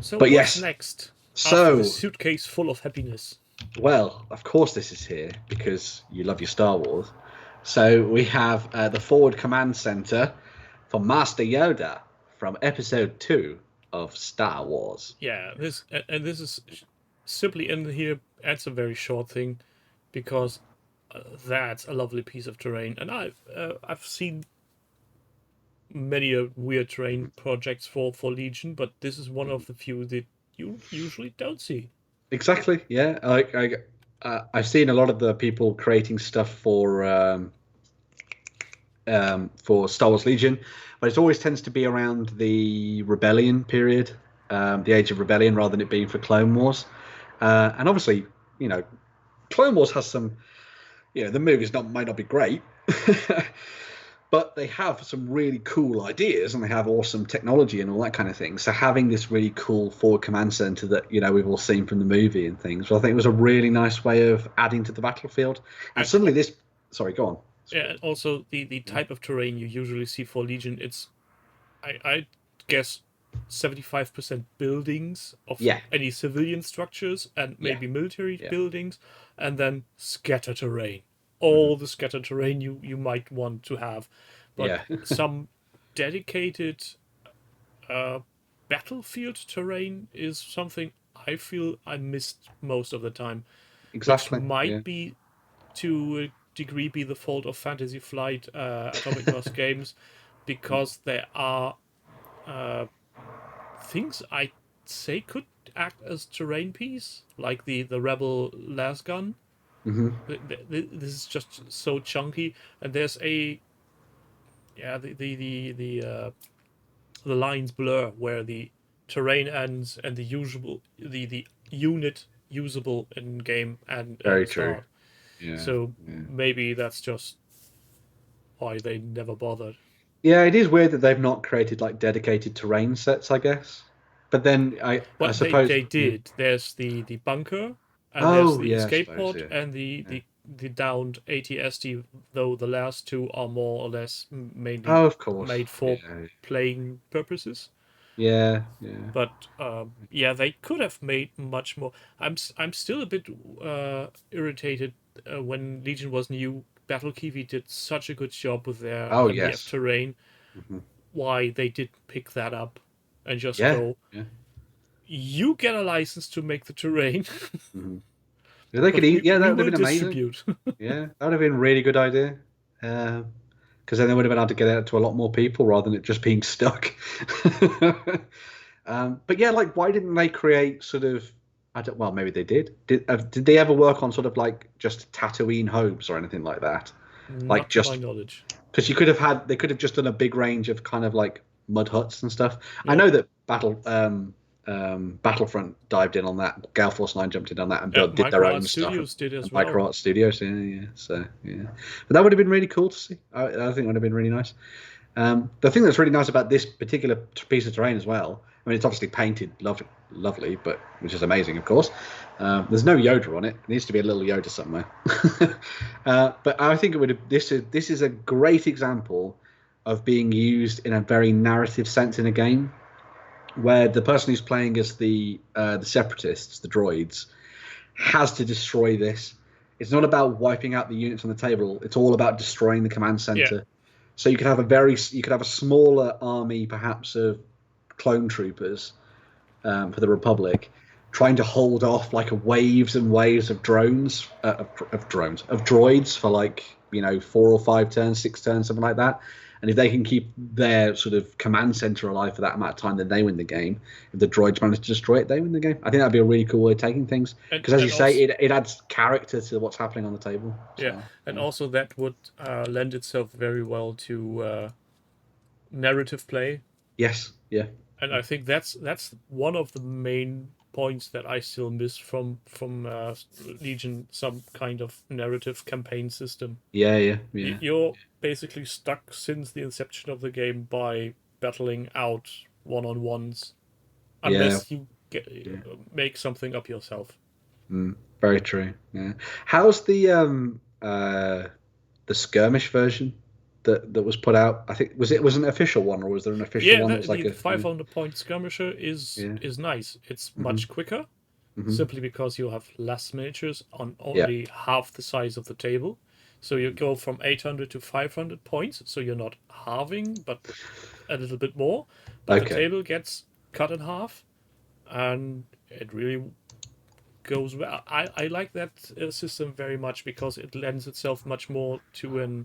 Speaker 2: So
Speaker 4: But
Speaker 2: what's
Speaker 4: yes.
Speaker 2: next?
Speaker 4: So-
Speaker 2: After the suitcase full of happiness.
Speaker 4: well, of course this is here because you love your Star Wars. So we have the Forward Command Center for Master Yoda from Episode 2 of Star Wars.
Speaker 2: Yeah, this is simply in here. Adds a very short thing, because that's a lovely piece of terrain, and I've seen many weird terrain projects for Legion, but this is one of the few that you usually don't see.
Speaker 4: Exactly. Yeah. I've seen a lot of the people creating stuff for Star Wars Legion, but it always tends to be around the Rebellion period, the Age of Rebellion, rather than it being for Clone Wars. And obviously, Clone Wars has some, the movies might not be great, but they have some really cool ideas and they have awesome technology and all that kind of thing. So having this really cool forward command center that, we've all seen from the movie and things, well, I think it was a really nice way of adding to the battlefield. And suddenly this, sorry, go on.
Speaker 2: Yeah, and also the type of terrain you usually see for Legion, it's I guess 75% buildings of any civilian structures and maybe military buildings, and then scatter terrain. All the scatter terrain you might want to have, but some dedicated battlefield terrain is something I feel I missed most of the time.
Speaker 4: Exactly.
Speaker 2: Which might be, to a degree, be the fault of Fantasy Flight Atomic Mass games, because there are things I'd say could act as terrain piece, like the Rebel las gun.
Speaker 4: Mm-hmm.
Speaker 2: This is just so chunky, and there's the lines blur where the terrain ends and the unit usable in game and
Speaker 4: Very
Speaker 2: start.
Speaker 4: true. Yeah.
Speaker 2: So maybe that's just why they never bothered.
Speaker 4: Yeah, it is weird that they've not created like dedicated terrain sets, I guess. But then I suppose
Speaker 2: they did. There's the bunker, and
Speaker 4: Oh,
Speaker 2: there's the
Speaker 4: yeah, I
Speaker 2: escape
Speaker 4: suppose,
Speaker 2: pod,
Speaker 4: yeah.
Speaker 2: and the downed ATST. Though the last two are more or less mainly
Speaker 4: Oh, of course.
Speaker 2: made for
Speaker 4: Yeah.
Speaker 2: playing purposes.
Speaker 4: Yeah.
Speaker 2: But they could have made much more. I'm still a bit irritated when Legion was new. Battle Kiwi did such a good job with their MDF terrain.
Speaker 4: Mhm.
Speaker 2: Why they didn't pick that up and just
Speaker 4: Yeah.
Speaker 2: go, you get a license to make the terrain.
Speaker 4: Mhm. Yeah, they could
Speaker 2: but
Speaker 4: eat. Yeah, that
Speaker 2: we
Speaker 4: would have
Speaker 2: will
Speaker 4: been amazing.
Speaker 2: distribute.
Speaker 4: Yeah, that would have been a really good idea. Because then they would have been able to get it out to a lot more people rather than it just being stuck. But yeah, like, why didn't they create sort of? Well, maybe they did. Did they ever work on sort of like just Tatooine homes or anything like that? Like
Speaker 2: Not
Speaker 4: just
Speaker 2: to my knowledge.
Speaker 4: because they could have just done a big range of kind of like mud huts and stuff.
Speaker 2: Yeah.
Speaker 4: I know that Battlefront dived in on that. Gale Force 9 jumped in on that and did their own stuff.
Speaker 2: Studios did as
Speaker 4: and
Speaker 2: well.
Speaker 4: Micro Art Studios, yeah. So yeah, but that would have been really cool to see. I think it would have been really nice. The thing that's really nice about this particular piece of terrain as well, I mean, it's obviously painted lovely, but which is amazing, of course. There's no Yoda on it. There needs to be a little Yoda somewhere. But I think it would have. This is a great example of being used in a very narrative sense in a game, where the person who's playing as the separatists, the droids, has to destroy this. It's not about wiping out the units on the table. It's all about destroying the command center.
Speaker 2: Yeah.
Speaker 4: So you could have a smaller army, perhaps of clone troopers for the Republic, trying to hold off like waves and waves of droids for 4 or 5 turns, 6 turns, something like that. And if they can keep their sort of command center alive for that amount of time, then they win the game. If the droids manage to destroy it, they win the game. I think that'd be a really cool way of taking things. Because as you say, it adds character to what's happening on the table.
Speaker 2: Yeah, and also that would lend itself very well to narrative play.
Speaker 4: Yes, yeah.
Speaker 2: And I think that's one of the main points that I still miss from Legion, some kind of narrative campaign system.
Speaker 4: Yeah.
Speaker 2: You're basically stuck since the inception of the game by battling out one-on-ones, unless you make something up yourself.
Speaker 4: Very true. Yeah. How's the skirmish version that was put out? I think was an official one, or was there an official one?
Speaker 2: Yeah, the 500-point skirmisher is nice. It's much quicker, simply because you have less miniatures on only half the size of the table. So you go from 800 to 500 points. So you're not halving, but a little bit more. But the table gets cut in half, and it really goes well. I like that system very much because it lends itself much more to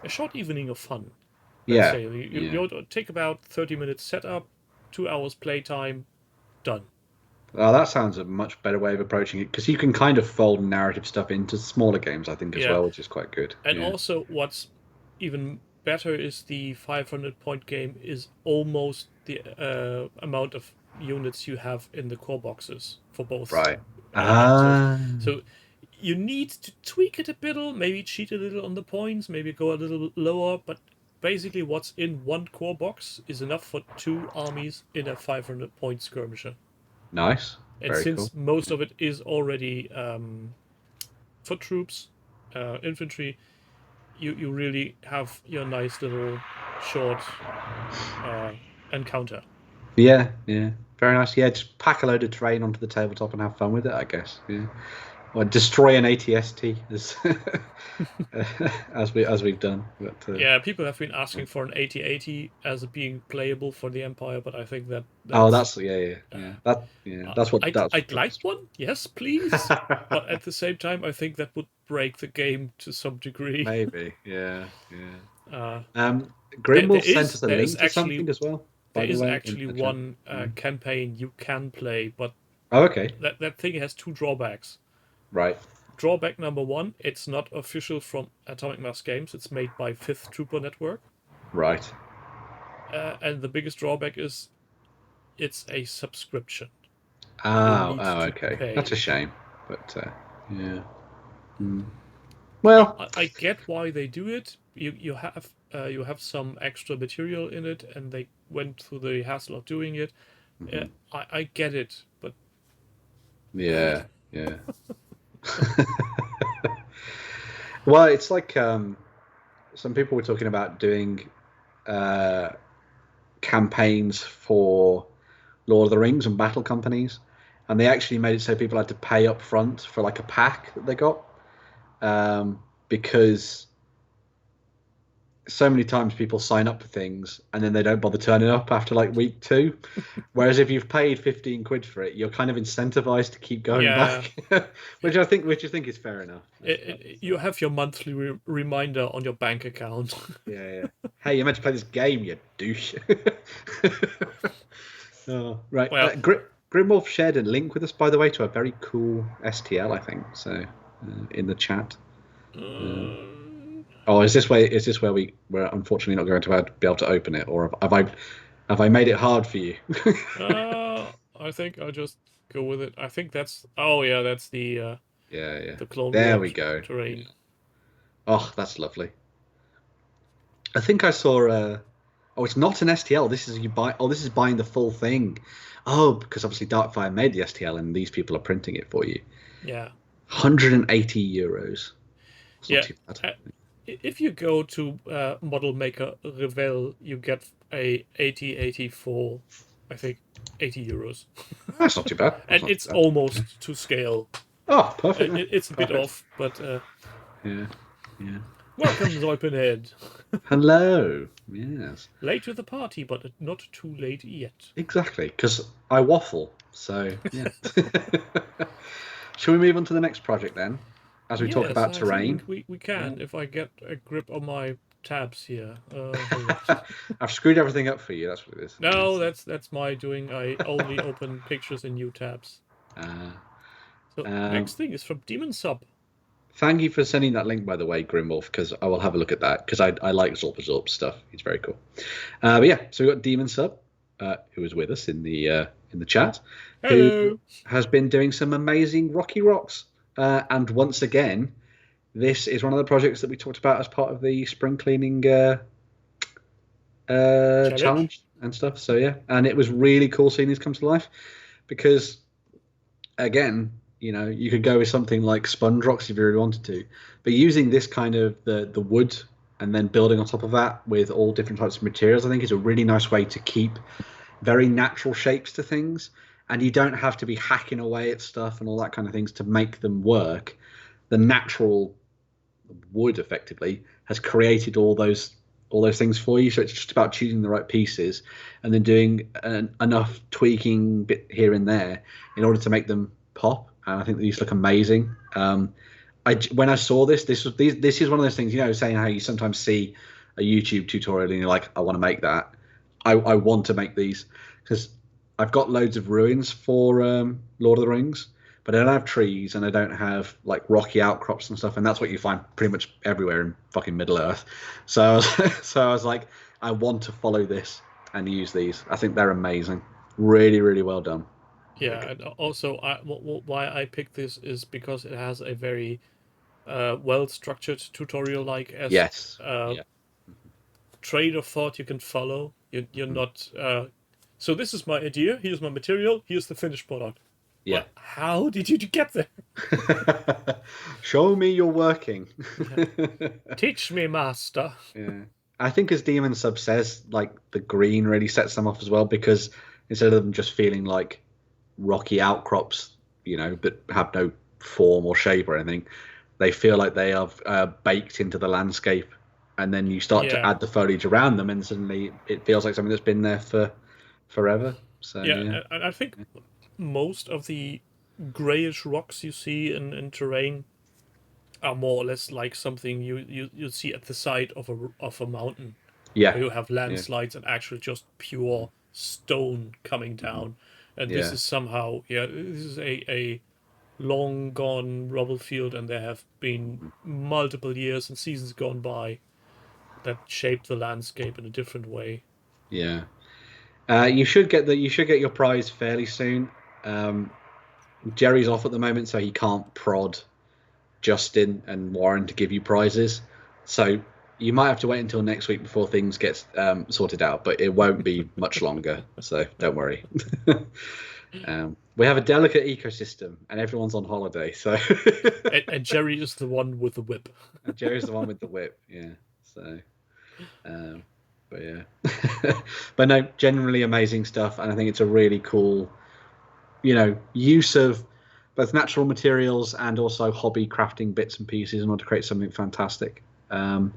Speaker 2: a short evening of fun. Let's say. You take about 30 minutes setup, 2 hours playtime, done.
Speaker 4: Oh, that sounds a much better way of approaching it, because you can kind of fold narrative stuff into smaller games, I think, as well, which is quite good.
Speaker 2: And also, what's even better is the 500-point game is almost the amount of units you have in the core boxes for both.
Speaker 4: Right.
Speaker 2: So you need to tweak it a bit, maybe cheat a little on the points, maybe go a little lower, but basically what's in one core box is enough for 2 armies in a 500-point skirmisher.
Speaker 4: Nice.
Speaker 2: And
Speaker 4: very
Speaker 2: since
Speaker 4: cool.
Speaker 2: most of it is already foot troops, infantry, you really have your nice little short encounter. Yeah.
Speaker 4: Very nice. Yeah, just pack a load of terrain onto the tabletop and have fun with it, I guess. Yeah. Or destroy an ATST as we've done. But,
Speaker 2: yeah, people have been asking for an 8080 as being playable for the Empire, but I think that's
Speaker 4: that's what
Speaker 2: I'd like one. Yes, please. But at the same time, I think that would break the game to some degree.
Speaker 4: Maybe. Yeah. Grimwolf sent us a link to something as well.
Speaker 2: There is actually one campaign you can play, but that thing has 2 drawbacks.
Speaker 4: Right.
Speaker 2: Drawback number 1, it's not official from Atomic Mass Games. It's made by 5th Trooper Network.
Speaker 4: Right.
Speaker 2: And the biggest drawback is it's a subscription.
Speaker 4: Okay. That's a shame. But, yeah. Well,
Speaker 2: I get why they do it. You have some extra material in it, and they went through the hassle of doing it. I get it, but...
Speaker 4: Yeah. Well, it's like some people were talking about doing campaigns for Lord of the Rings and battle companies, and they actually made it so people had to pay up front for like a pack that they got, because so many times people sign up for things and then they don't bother turning up after like week 2. Whereas if you've paid 15 quid for it, you're kind of incentivized to keep going back, which I think is fair enough.
Speaker 2: You have your monthly reminder on your bank account.
Speaker 4: Yeah. Hey, you're meant to play this game, you douche. Right.
Speaker 2: Well,
Speaker 4: Grimwolf shared a link with us, by the way, to a very cool STL, I think. So in the chat. Is this where we're unfortunately not going to be able to open it, or have I made it hard for you?
Speaker 2: I think I'll just go with it. I think that's. Oh yeah, that's the
Speaker 4: Yeah.
Speaker 2: the Clone
Speaker 4: There
Speaker 2: War
Speaker 4: we go.
Speaker 2: terrain.
Speaker 4: Yeah. Oh, that's lovely. I think I saw. Oh, it's not an STL. This is you buy. Oh, this is buying the full thing. Oh, because obviously Darkfire made the STL, and these people are printing it for you.
Speaker 2: Yeah.
Speaker 4: 180 euros. It's
Speaker 2: Yeah.
Speaker 4: not too bad.
Speaker 2: If you go to Model Maker Revel, you get a 8084, I think 80 euros.
Speaker 4: That's not too bad. That's
Speaker 2: And
Speaker 4: not too
Speaker 2: it's
Speaker 4: bad.
Speaker 2: almost to scale.
Speaker 4: Oh, perfect. then.
Speaker 2: It's a bit
Speaker 4: Perfect.
Speaker 2: off, but
Speaker 4: Yeah. Yeah.
Speaker 2: welcome, Zoipenhead.
Speaker 4: Hello. Yes.
Speaker 2: Late to the party, but not too late yet.
Speaker 4: Exactly. Because I waffle. So yeah. Shall we move on to the next project then? As we talk
Speaker 2: Yes,
Speaker 4: about
Speaker 2: I
Speaker 4: terrain.
Speaker 2: think we can, if I get a grip on my tabs here.
Speaker 4: I've screwed everything up for you. That's what it is.
Speaker 2: No, that's my doing. I only open pictures in new tabs. So next thing is from Demon Sub.
Speaker 4: Thank you for sending that link, by the way, Grimwolf, because I will have a look at that, because I like Zorp stuff. It's very cool. But yeah, so we've got Demon Sub, who is with us in the chat,
Speaker 2: Hello.
Speaker 4: who has been doing some amazing Rocky Rocks. And once again, this is one of the projects that we talked about as part of the spring cleaning challenge and stuff. So yeah, and it was really cool seeing these come to life, because again, you know, you could go with something like sponge rocks if you really wanted to, but using this kind of the wood and then building on top of that with all different types of materials, I think is a really nice way to keep very natural shapes to things, and you don't have to be hacking away at stuff and all that kind of things to make them work. The natural wood effectively has created all those things for you, so it's just about choosing the right pieces and then doing enough tweaking bit here and there in order to make them pop. And I think these look amazing. When I saw this is one of those things, you know, saying how you sometimes see a YouTube tutorial and you're like, I want to make that. I want to make these because I've got loads of ruins for Lord of the Rings, but I don't have trees and I don't have like rocky outcrops and stuff, and that's what you find pretty much everywhere in fucking Middle Earth. So I was like, I want to follow this and use these. I think they're amazing. Really, really well done.
Speaker 2: Yeah, and also why I picked this is because it has a very well-structured tutorial, like as
Speaker 4: Yes.
Speaker 2: train of thought you can follow. You're not. So this is my idea. Here's my material. Here's the finished product.
Speaker 4: Yeah.
Speaker 2: But how did you get there?
Speaker 4: Show me you're working.
Speaker 2: Teach me, master.
Speaker 4: Yeah. I think as Demon Sub says, like the green really sets them off as well, because instead of them just feeling like rocky outcrops, you know, that have no form or shape or anything, they feel like they are baked into the landscape, and then you start to add the foliage around them, and suddenly it feels like something that's been there for forever. So
Speaker 2: and I think most of the grayish rocks you see in terrain are more or less like something you see at the side of a mountain.
Speaker 4: Yeah,
Speaker 2: where you have landslides and actually just pure stone coming down, and this is somehow this is a long gone rubble field, and there have been multiple years and seasons gone by that shaped the landscape in a different way.
Speaker 4: Yeah. You should get your prize fairly soon. Jerry's off at the moment, so he can't prod Justin and Warren to give you prizes. So you might have to wait until next week before things get sorted out, but it won't be much longer. So don't worry. We have a delicate ecosystem, and everyone's on holiday. So
Speaker 2: and Jerry is the one with the whip.
Speaker 4: And Jerry's the one with the whip. Yeah. So. But yeah, but no, generally amazing stuff, and I think it's a really cool, you know, use of both natural materials and also hobby crafting bits and pieces in order to create something fantastic. And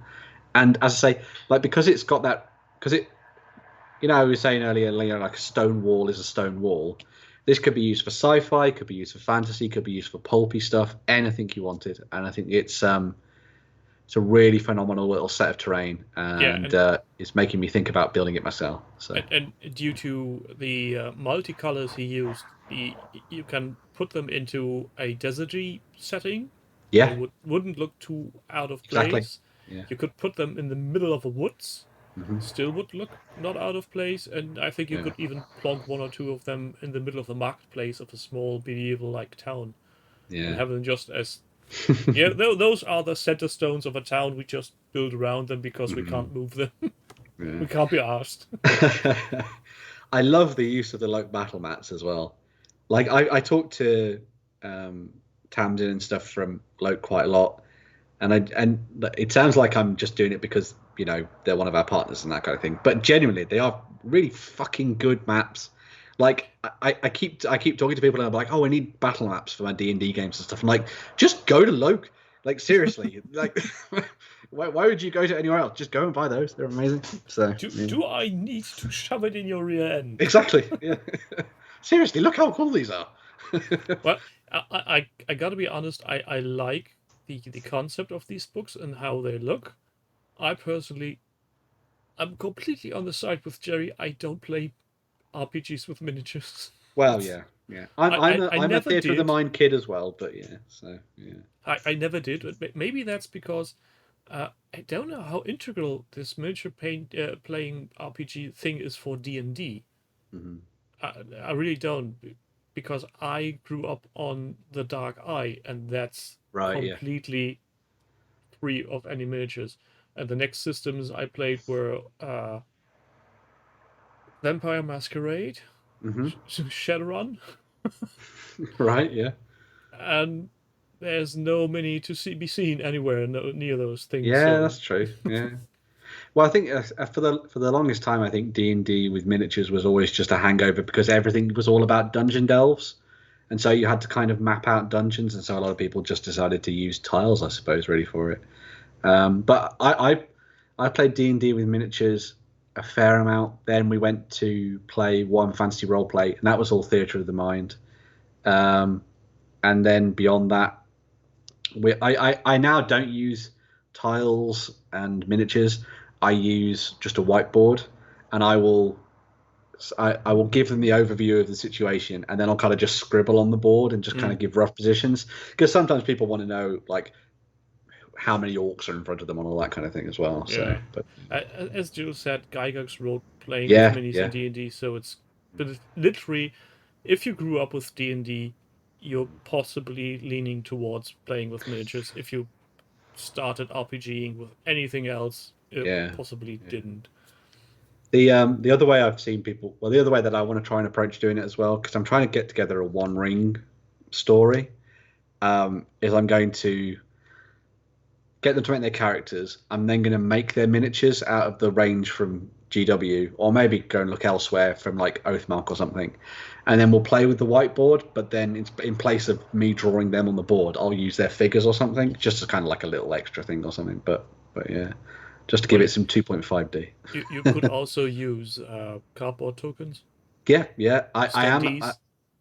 Speaker 4: as I say, like because it's got that, because it, you know, I was saying earlier, like a stone wall is a stone wall. This could be used for sci-fi, could be used for fantasy, could be used for pulpy stuff, anything you wanted, and I think it's a really phenomenal little set of terrain, and it's making me think about building it myself. So,
Speaker 2: and due to the multicolors he used, you can put them into a deserty setting.
Speaker 4: Yeah,
Speaker 2: they wouldn't look too out of place.
Speaker 4: Exactly. Yeah.
Speaker 2: You could put them in the middle of the woods, still would look not out of place, and I think you
Speaker 4: Yeah.
Speaker 2: could even plonk one or two of them in the middle of the marketplace of a small medieval-like town, and
Speaker 4: Yeah.
Speaker 2: have them just as those are the center stones of a town. We just build around them because we can't move them.
Speaker 4: Yeah.
Speaker 2: We can't be asked.
Speaker 4: I love the use of the Loke battle mats as well. Like I talk to Tamsin and stuff from Loke quite a lot, and it sounds like I'm just doing it because they're one of our partners and that kind of thing. But genuinely, they are really fucking good maps. Like I keep talking to people and I'm like, oh, I need battle maps for my D&D games and stuff. I'm like, just go to Loke. Like seriously, like why would you go to anywhere else? Just go and buy those. They're amazing. So
Speaker 2: Do I need to shove it in your rear end?
Speaker 4: exactly. Yeah. Seriously, look how cool these are.
Speaker 2: Well, I gotta be honest. I like the concept of these books and how they look. I personally, I'm completely on the side with Jerry. I don't play RPGs with miniatures.
Speaker 4: Well, yeah. I'm
Speaker 2: I
Speaker 4: a
Speaker 2: never
Speaker 4: theatre of the
Speaker 2: did.
Speaker 4: mind kid as well, but yeah. So yeah.
Speaker 2: I never did. But maybe that's because I don't know how integral this miniature playing RPG thing is for D&D. I really don't, because I grew up on the Dark Eye, and that's
Speaker 4: Right. Yeah.
Speaker 2: completely free of any miniatures. And the next systems I played were Vampire Masquerade, Shadowrun,
Speaker 4: Right. Yeah.
Speaker 2: and there's no mini to be seen anywhere near those things.
Speaker 4: Yeah,
Speaker 2: so.
Speaker 4: that's true. Yeah. Well, I think for the longest time, I think D&D with miniatures was always just a hangover because everything was all about dungeon delves, and so you had to kind of map out dungeons, and so a lot of people just decided to use tiles, I suppose, really for it. But I played D&D with miniatures a fair amount. Then we went to play One Fantasy Roleplay, and that was all theatre of the mind. And then beyond that, I now don't use tiles and miniatures. I use just a whiteboard, and I will give them the overview of the situation, and then I'll kind of just scribble on the board and just kind of give rough positions, because sometimes people want to know like how many orcs are in front of them and all that kind of thing as well. So, but
Speaker 2: as Jill said, Gygax wrote playing
Speaker 4: Yeah,
Speaker 2: with minis
Speaker 4: yeah.
Speaker 2: in D&D, so it's literally, if you grew up with D&D, you're possibly leaning towards playing with miniatures. If you started RPGing with anything else, it possibly didn't.
Speaker 4: the other way I've seen people, well, the other way that I want to try and approach doing it as well, because I'm trying to get together a One Ring story, is I'm going to get them to make their characters. I'm then going to make their miniatures out of the range from GW, or maybe go and look elsewhere from like Oathmark or something, and then we'll play with the whiteboard. But then in place of me drawing them on the board, I'll use their figures or something, just as kind of like a little extra thing or something. But yeah, just to give it some 2.5D.
Speaker 2: You could also use cardboard tokens.
Speaker 4: Yeah. I am.
Speaker 2: Standees.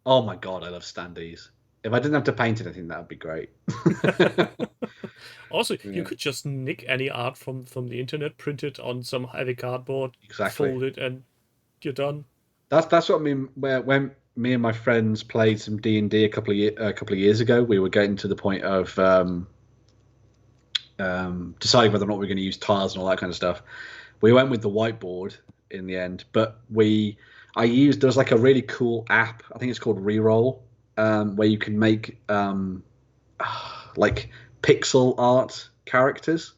Speaker 4: Oh my god, I love standees. If I didn't have to paint anything, that would be great.
Speaker 2: Also, you could just nick any art from the internet, print it on some heavy cardboard,
Speaker 4: Exactly.
Speaker 2: fold it, and you're done.
Speaker 4: That's what I mean. When me and my friends played some D&D a couple of years ago, we were getting to the point of deciding whether or not we were going to use tiles and all that kind of stuff. We went with the whiteboard in the end, but there's like a really cool app. I think it's called Reroll, where you can make like pixel art characters.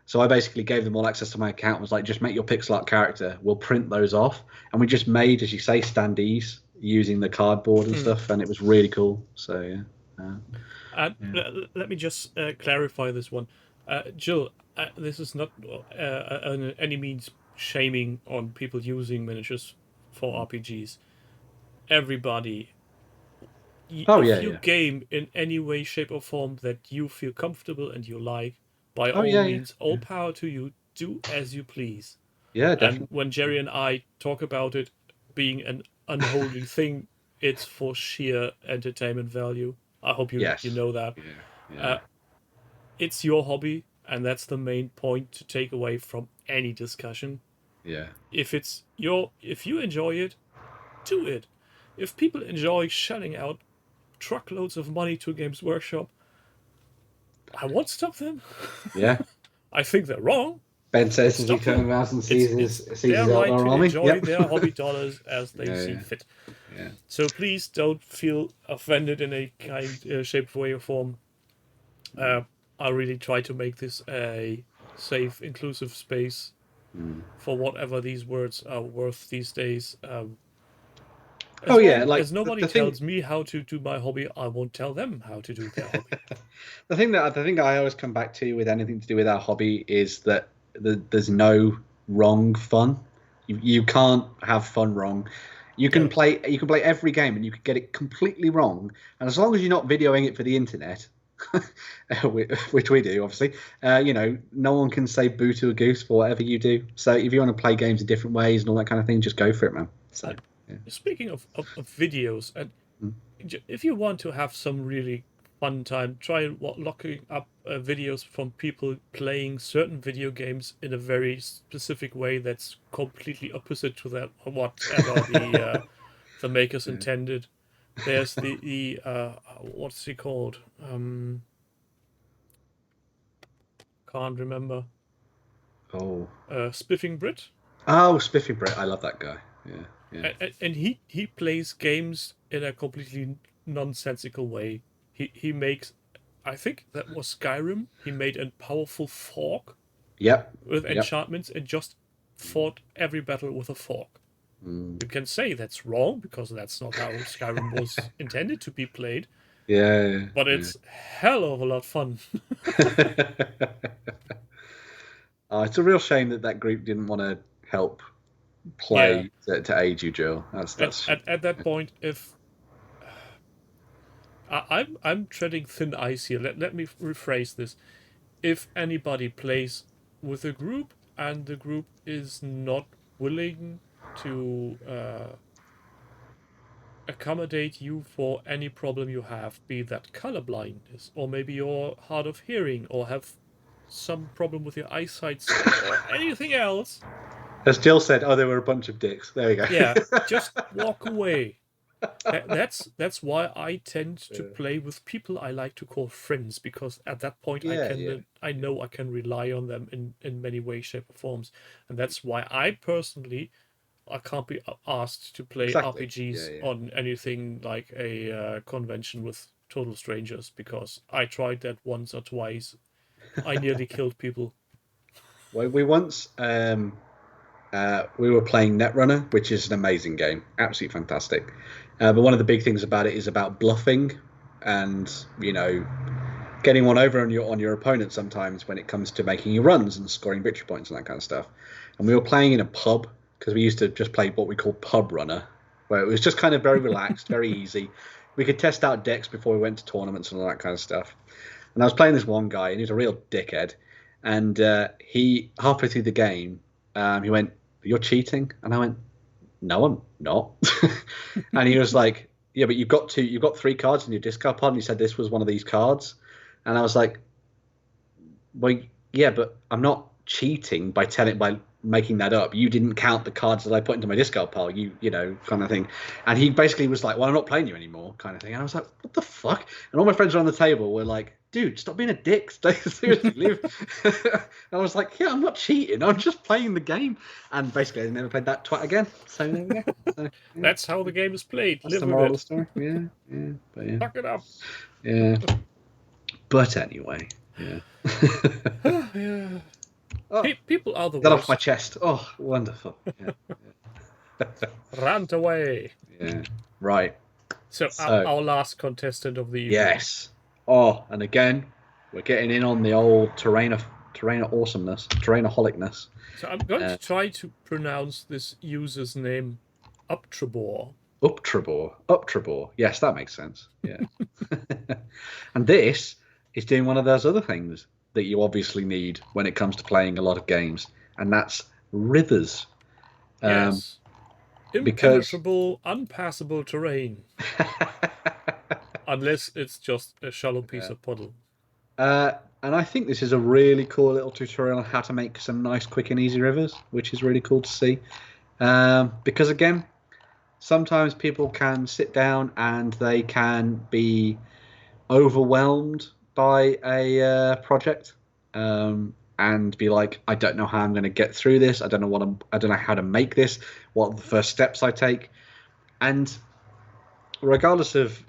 Speaker 4: So I basically gave them all access to my account and was like, just make your pixel art character. We'll print those off. And we just made, as you say, standees using the cardboard and stuff. And it was really cool. So, yeah.
Speaker 2: Let me just clarify this one. Jill, this is not any means shaming on people using miniatures for RPGs. Everybody, if you game in any way, shape, or form that you feel comfortable and you like, by all means, all power to you. Do as you please.
Speaker 4: Yeah, definitely.
Speaker 2: And when Jerry and I talk about it being an unholy thing, it's for sheer entertainment value. I hope you know that.
Speaker 4: Yeah.
Speaker 2: It's your hobby, and that's the main point to take away from any discussion.
Speaker 4: Yeah.
Speaker 2: If you enjoy it, do it. If people enjoy shelling out truckloads of money to Games Workshop, I won't stop them.
Speaker 4: Yeah.
Speaker 2: I think they're wrong,
Speaker 4: Ben says as he
Speaker 2: Stop
Speaker 4: turns
Speaker 2: them.
Speaker 4: around and sees his
Speaker 2: Their right
Speaker 4: Eldar
Speaker 2: to
Speaker 4: army.
Speaker 2: enjoy
Speaker 4: Yep.
Speaker 2: their hobby dollars as they
Speaker 4: Yeah,
Speaker 2: see
Speaker 4: yeah.
Speaker 2: fit.
Speaker 4: Yeah.
Speaker 2: So please don't feel offended in a kind, shape, way, or form. I really try to make this a safe, inclusive space for whatever these words are worth these days. As nobody tells me how to do my hobby, I won't tell them how to do their hobby.
Speaker 4: The thing I always come back to with anything to do with our hobby is that there's no wrong fun. You can't have fun wrong. You can play every game and you can get it completely wrong, and as long as you're not videoing it for the internet, which we do obviously, no one can say boo to a goose for whatever you do. So if you want to play games in different ways and all that kind of thing, just go for it, man. So
Speaker 2: speaking of videos, and if you want to have some really fun time, try looking up videos from people playing certain video games in a very specific way that's completely opposite to that whatever the makers intended. There's the what's he called? Can't remember. Spiffing Brit.
Speaker 4: Oh, Spiffy Brett, I love that guy. Yeah.
Speaker 2: And he plays games in a completely nonsensical way. He makes, I think that was Skyrim. He made a powerful fork.
Speaker 4: Yep.
Speaker 2: With enchantments and just fought every battle with a fork. You can say that's wrong because that's not how Skyrim was intended to be played.
Speaker 4: Yeah.
Speaker 2: But it's hell of a lot fun.
Speaker 4: It's a real shame that group didn't want to help play to aid you, Joe. That's
Speaker 2: at that point. If I'm treading thin ice here. Let me rephrase this. If anybody plays with a group and the group is not willing to accommodate you for any problem you have, be that color blindness, or maybe you're hard of hearing, or have some problem with your eyesight, or anything else.
Speaker 4: As Jill said, they were a bunch of dicks. There you go.
Speaker 2: Yeah, just walk away. That's why I tend to play with people I like to call friends, because at that point I know I can rely on them in many ways, shape, or forms, and that's why I personally can't be asked to play RPGs on anything like a convention with total strangers, because I tried that once or twice. I nearly killed people.
Speaker 4: Well, we once we were playing Netrunner, which is an amazing game, absolutely fantastic. But one of the big things about it is about bluffing, and getting one over on your opponent sometimes when it comes to making your runs and scoring victory points and that kind of stuff. And we were playing in a pub, because we used to just play what we call pub runner, where it was just kind of very relaxed, very easy. We could test out decks before we went to tournaments and all that kind of stuff. And I was playing this one guy, and he was a real dickhead. And he, halfway through the game, he went, "You're cheating?" And I went, "No, I'm not." And he was like, "Yeah, but you've got 3 cards in your discard pile." And he said this was one of these cards. And I was like, "Well, yeah, but I'm not cheating by making that up. You didn't count the cards that I put into my discard pile, kind of thing." And he basically was like, "Well, I'm not playing you anymore," kind of thing. And I was like, "What the fuck?" And all my friends around the table were like, "Dude, stop being a dick. Seriously, leave." And I was like, "Yeah, I'm not cheating. I'm just playing the game." And basically, I never played that twat again. So there we go. So,
Speaker 2: that's how the game is played.
Speaker 4: That's
Speaker 2: Live
Speaker 4: the
Speaker 2: with
Speaker 4: moral
Speaker 2: it.
Speaker 4: of the story. Yeah.
Speaker 2: Fuck it up.
Speaker 4: Yeah. But anyway, yeah.
Speaker 2: Yeah.
Speaker 4: Oh,
Speaker 2: People are the
Speaker 4: got
Speaker 2: worst.
Speaker 4: off my chest. Oh, wonderful. Yeah.
Speaker 2: Rant away.
Speaker 4: Yeah. Right.
Speaker 2: So our last contestant of the evening.
Speaker 4: Yes. Oh, and again, we're getting in on the old terrain awesomeness, terrainoholicness.
Speaker 2: So I'm going to try to pronounce this user's name, Uptrabor.
Speaker 4: Uptrabor. Yes, that makes sense. Yeah. And this is doing one of those other things that you obviously need when it comes to playing a lot of games, and that's rivers.
Speaker 2: Yes. Impenetrable, unpassable terrain. Unless it's just a shallow piece of puddle.
Speaker 4: And I think this is a really cool little tutorial on how to make some nice, quick and easy rivers, which is really cool to see. Because again, sometimes people can sit down and they can be overwhelmed by a project. and be like, I don't know how I'm going to get through this. I don't know how to make this. What are the first steps I take? And regardless of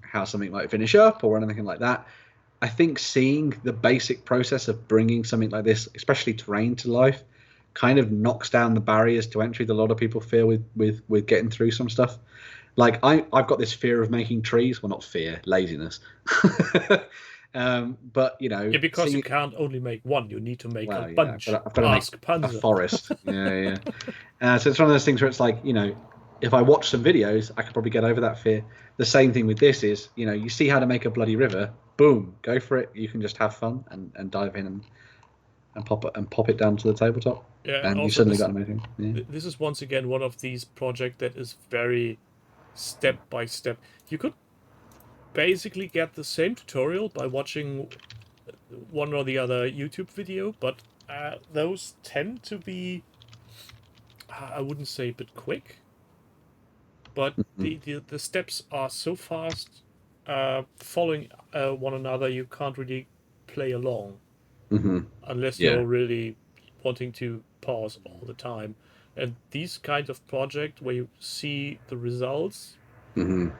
Speaker 4: how something might finish up or anything like that, I think seeing the basic process of bringing something like this, especially terrain, to life, kind of knocks down the barriers to entry that a lot of people feel with getting through some stuff. Like I've got this fear of making trees. Well, not fear, laziness. But
Speaker 2: because you can't only make one, you need to make a
Speaker 4: yeah,
Speaker 2: bunch.
Speaker 4: I've got to make
Speaker 2: Panzer.
Speaker 4: a forest. Yeah. So it's one of those things where it's like, if I watch some videos, I could probably get over that fear. The same thing with this is, you see how to make a bloody river, boom, go for it. You can just have fun and dive in and pop it down to the tabletop.
Speaker 2: Yeah,
Speaker 4: and you suddenly got amazing. Yeah.
Speaker 2: This is once again one of these projects that is very step by step. You could basically get the same tutorial by watching one or the other YouTube video, but those tend to be, I wouldn't say a bit quick, but the steps are so fast, following one another, you can't really play along unless you're really wanting to pause all the time. And these kinds of projects where you see the results, you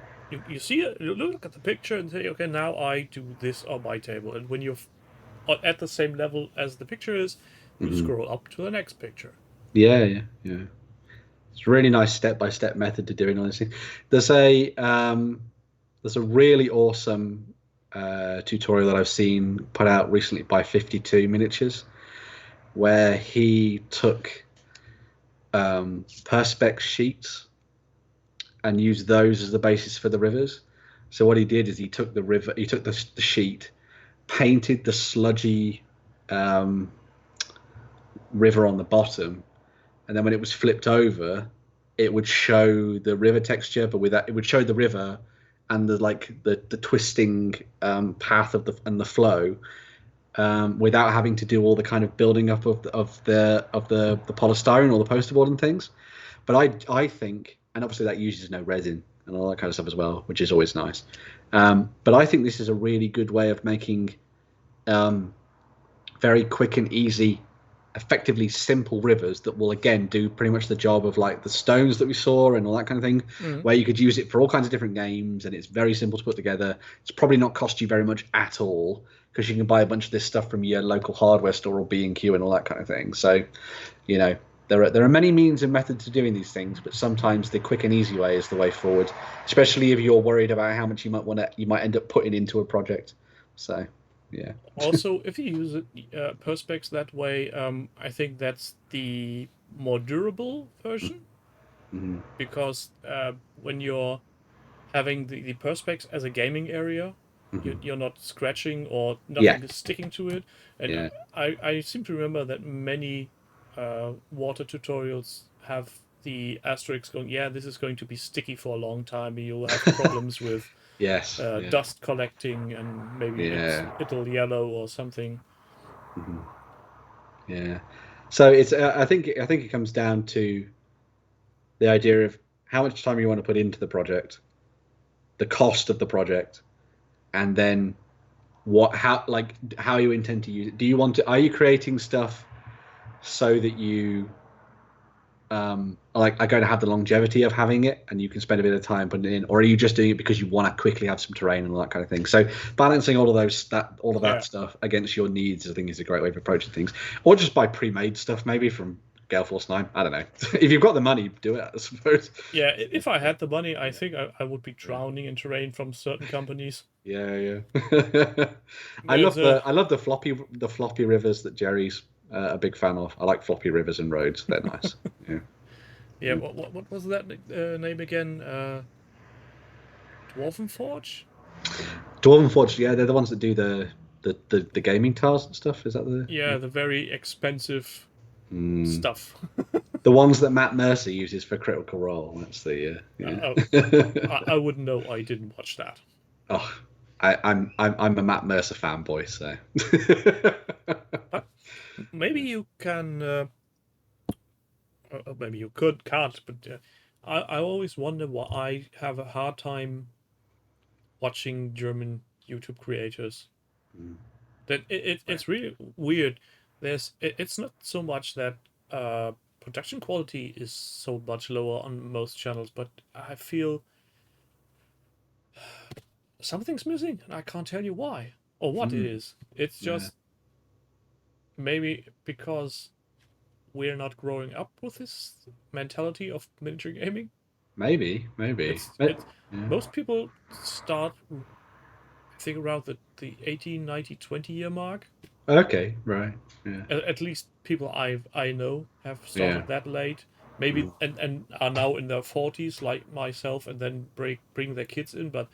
Speaker 2: see it, you look at the picture and say, okay, now I do this on my table. And when you're at the same level as the picture is, you scroll up to the next picture.
Speaker 4: Yeah. It's a really nice step-by-step method to doing all this thing. There's a really awesome tutorial that I've seen put out recently by 52 Miniatures, where he took perspex sheets and used those as the basis for the rivers. So what he did is he took the sheet, painted the sludgy river on the bottom, and then when it was flipped over, it would show the river texture, but with that, it would show the river and the twisting path of the flow, without having to do all the kind of building up of the polystyrene or the poster board and things. But I think, and obviously that uses no resin and all that kind of stuff as well, which is always nice. But I think this is a really good way of making very quick and easy, effectively simple rivers that will again do pretty much the job of like the stones that we saw and all that kind of thing, where you could use it for all kinds of different games, and it's very simple to put together. It's probably not cost you very much at all, because you can buy a bunch of this stuff from your local hardware store or B&Q and all that kind of thing. So there are many means and methods to doing these things, but sometimes the quick and easy way is the way forward, especially if you're worried about how much you might end up putting into a project. So yeah.
Speaker 2: Also, if you use perspex that way, I think that's the more durable version, because when you're having the perspex as a gaming area, you're not scratching or nothing is sticking to it. And I seem to remember that many water tutorials have the asterisk going, this is going to be sticky for a long time, and you'll have problems with dust collecting, and maybe it'll yellow or something.
Speaker 4: Yeah. So it's I think it comes down to the idea of how much time you want to put into the project, the cost of the project, and then how you intend to use it. Are you creating stuff so that you are going to have the longevity of having it and you can spend a bit of time putting it in, or are you just doing it because you want to quickly have some terrain and all that kind of thing? So balancing all of that stuff against your needs, I think, is a great way of approaching things. Or just buy pre-made stuff, maybe from Gale Force 9. I don't know. If you've got the money, do it, I suppose.
Speaker 2: Yeah, if I had the money, I think I would be drowning in terrain from certain companies.
Speaker 4: Yeah. I love the floppy rivers that Jerry's a big fan of. I like floppy rivers and roads. They're nice.
Speaker 2: Yeah. What was that name again? Dwarven Forge.
Speaker 4: Yeah, they're the ones that do the gaming tiles and stuff. Is that
Speaker 2: the very expensive stuff?
Speaker 4: The ones that Matt Mercer uses for Critical Role. That's the
Speaker 2: I wouldn't know. I didn't watch that.
Speaker 4: Oh, I'm a Matt Mercer fanboy, so.
Speaker 2: Maybe you can. Maybe you can't. But I always wonder why I have a hard time watching German YouTube creators. That it's really weird. it's not so much that production quality is so much lower on most channels, but I feel something's missing, and I can't tell you why or what it is. It's just maybe because we're not growing up with this mentality of miniature gaming.
Speaker 4: Maybe.
Speaker 2: Most people start, I think, around the 18, 90, 20 year mark.
Speaker 4: Okay, right. Yeah.
Speaker 2: At least people I know have started that late. Maybe and are now in their 40s, like myself, and then bring their kids in. But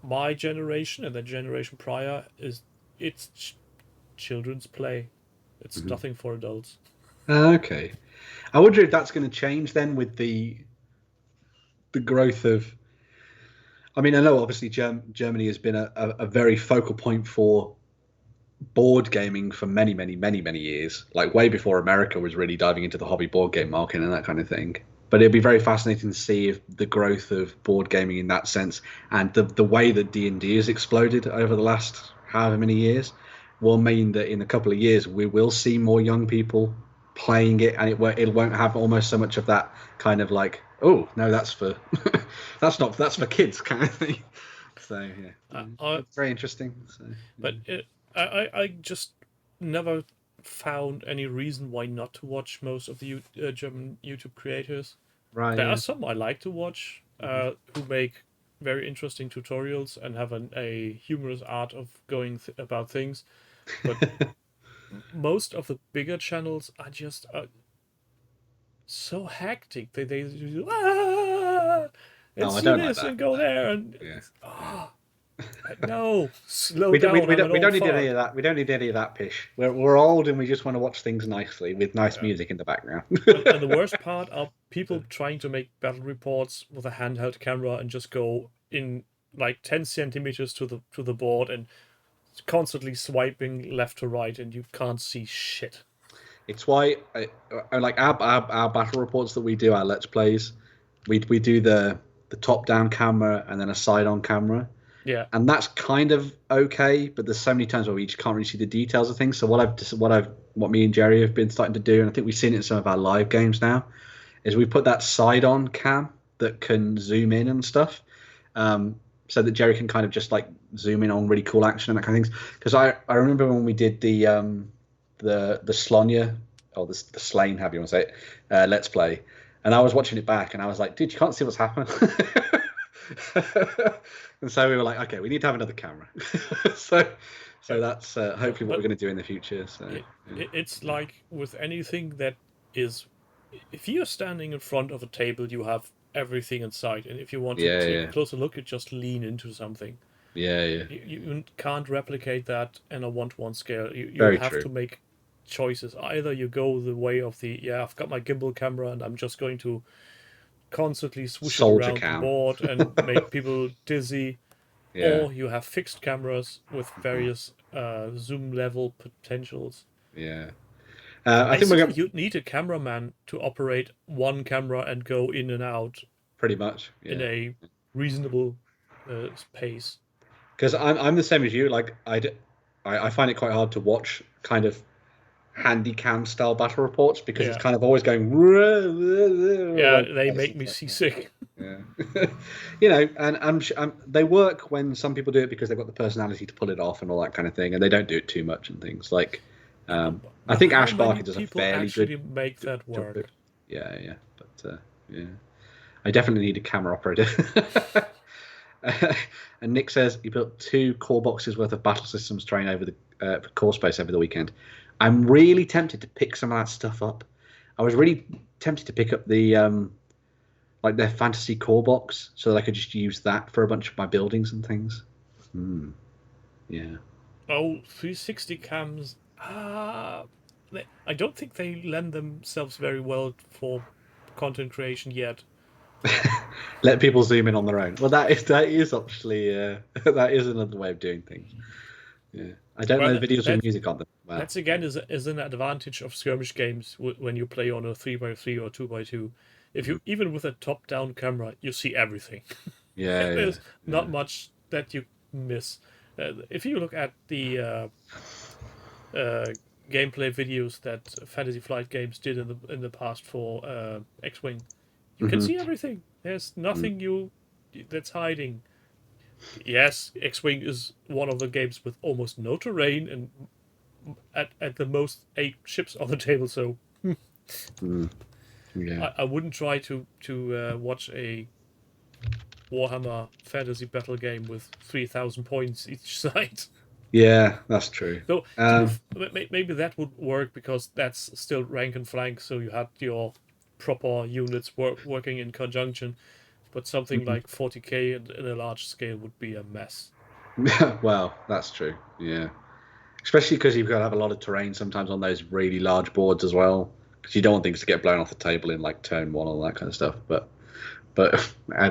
Speaker 2: my generation and the generation prior it's children's play. It's nothing for adults.
Speaker 4: Okay. I wonder if that's going to change then with the growth of. I mean, I know obviously Germany has been a very focal point for board gaming for many years, like way before America was really diving into the hobby board game market and that kind of thing. But it'd be very fascinating to see if the growth of board gaming in that sense and the way that D&D has exploded over the last however many years will mean that in a couple of years we will see more young people playing it, and it won't have almost so much of that kind of like, oh no, that's for that's for kids kind of thing. So yeah, it's very interesting. So,
Speaker 2: but I just never found any reason why not to watch most of the German YouTube creators.
Speaker 4: right,
Speaker 2: There are some I like to watch who make very interesting tutorials and have a humorous art of going about things, but most of the bigger channels are just so hectic. They and
Speaker 4: I
Speaker 2: see
Speaker 4: don't like
Speaker 2: this
Speaker 4: that.
Speaker 2: and go there and no, slow
Speaker 4: we
Speaker 2: down.
Speaker 4: don't need
Speaker 2: fart.
Speaker 4: any of that. We don't need any of that pish. We're old and we just want to watch things nicely with nice music in the background.
Speaker 2: And the worst part are people trying to make battle reports with a handheld camera and just go in like 10 centimeters to the board and constantly swiping left to right, and you can't see shit.
Speaker 4: It's why I like our battle reports that we do, our let's plays. We do the top down camera and then a side on camera.
Speaker 2: Yeah.
Speaker 4: And that's kind of okay, but there's so many times where we just can't really see the details of things. So what me and Jerry have been starting to do, and I think we've seen it in some of our live games now, is we put that side on cam that can zoom in and stuff, so that Jerry can kind of just like zoom in on really cool action and that kind of things. Because I remember when we did the Slonya or the Slain, however you want to say it, let's play, and I was watching it back and I was like, dude, you can't see what's happening. And so we were like, okay, we need to have another camera. so that's hopefully what we're going to do in the future. So
Speaker 2: it's like with anything that is, if you're standing in front of a table, you have everything in sight, and if you want to take a closer look, you just lean into something. You can't replicate that in a 1-to-1 scale. You have to make choices. Either you go the way of I've got my gimbal camera and I'm just going to constantly swoosh it around the board and make people dizzy, or you have fixed cameras with various zoom level potentials.
Speaker 4: I think
Speaker 2: you need a cameraman to operate one camera and go in and out
Speaker 4: pretty much
Speaker 2: in a reasonable pace.
Speaker 4: Because I'm the same as you. Like I find it quite hard to watch kind of handy cam style battle reports because it's kind of always going.
Speaker 2: They make me seasick.
Speaker 4: And they work when some people do it because they've got the personality to pull it off and all that kind of thing, and they don't do it too much and things like. I think Ash Barker does a fairly good.
Speaker 2: Make that work.
Speaker 4: But I definitely need a camera operator. And Nick says he built 2 core boxes worth of battle systems train over the core space over the weekend. I'm really tempted to pick some of that stuff up. I was really tempted to pick up the like their fantasy core box so that I could just use that for a bunch of my buildings and things. Yeah.
Speaker 2: Oh, 360 cams. I don't think they lend themselves very well for content creation yet.
Speaker 4: Let people zoom in on their own. Well, that is actually that is another way of doing things. Yeah, I don't know the videos with music on them. Wow.
Speaker 2: That's again is an advantage of skirmish games when you play on a 3x3 or 2x2. If you even with a top-down camera, you see everything. There's not much that you miss. If you look at the gameplay videos that Fantasy Flight Games did in the past for X-Wing, you can see everything. There's nothing that's hiding. Yes, X-Wing is one of the games with almost no terrain and at the most 8 ships on the table. So
Speaker 4: Yeah.
Speaker 2: I wouldn't try to watch a Warhammer fantasy battle game with 3,000 points each side.
Speaker 4: Yeah, that's true.
Speaker 2: So maybe that would work because that's still rank and flank. So you had your proper units working in conjunction, but something like 40k in a large scale would be a mess.
Speaker 4: Well, that's true. Yeah, especially because you've got to have a lot of terrain sometimes on those really large boards as well. Because you don't want things to get blown off the table in like turn 1 and all that kind of stuff. But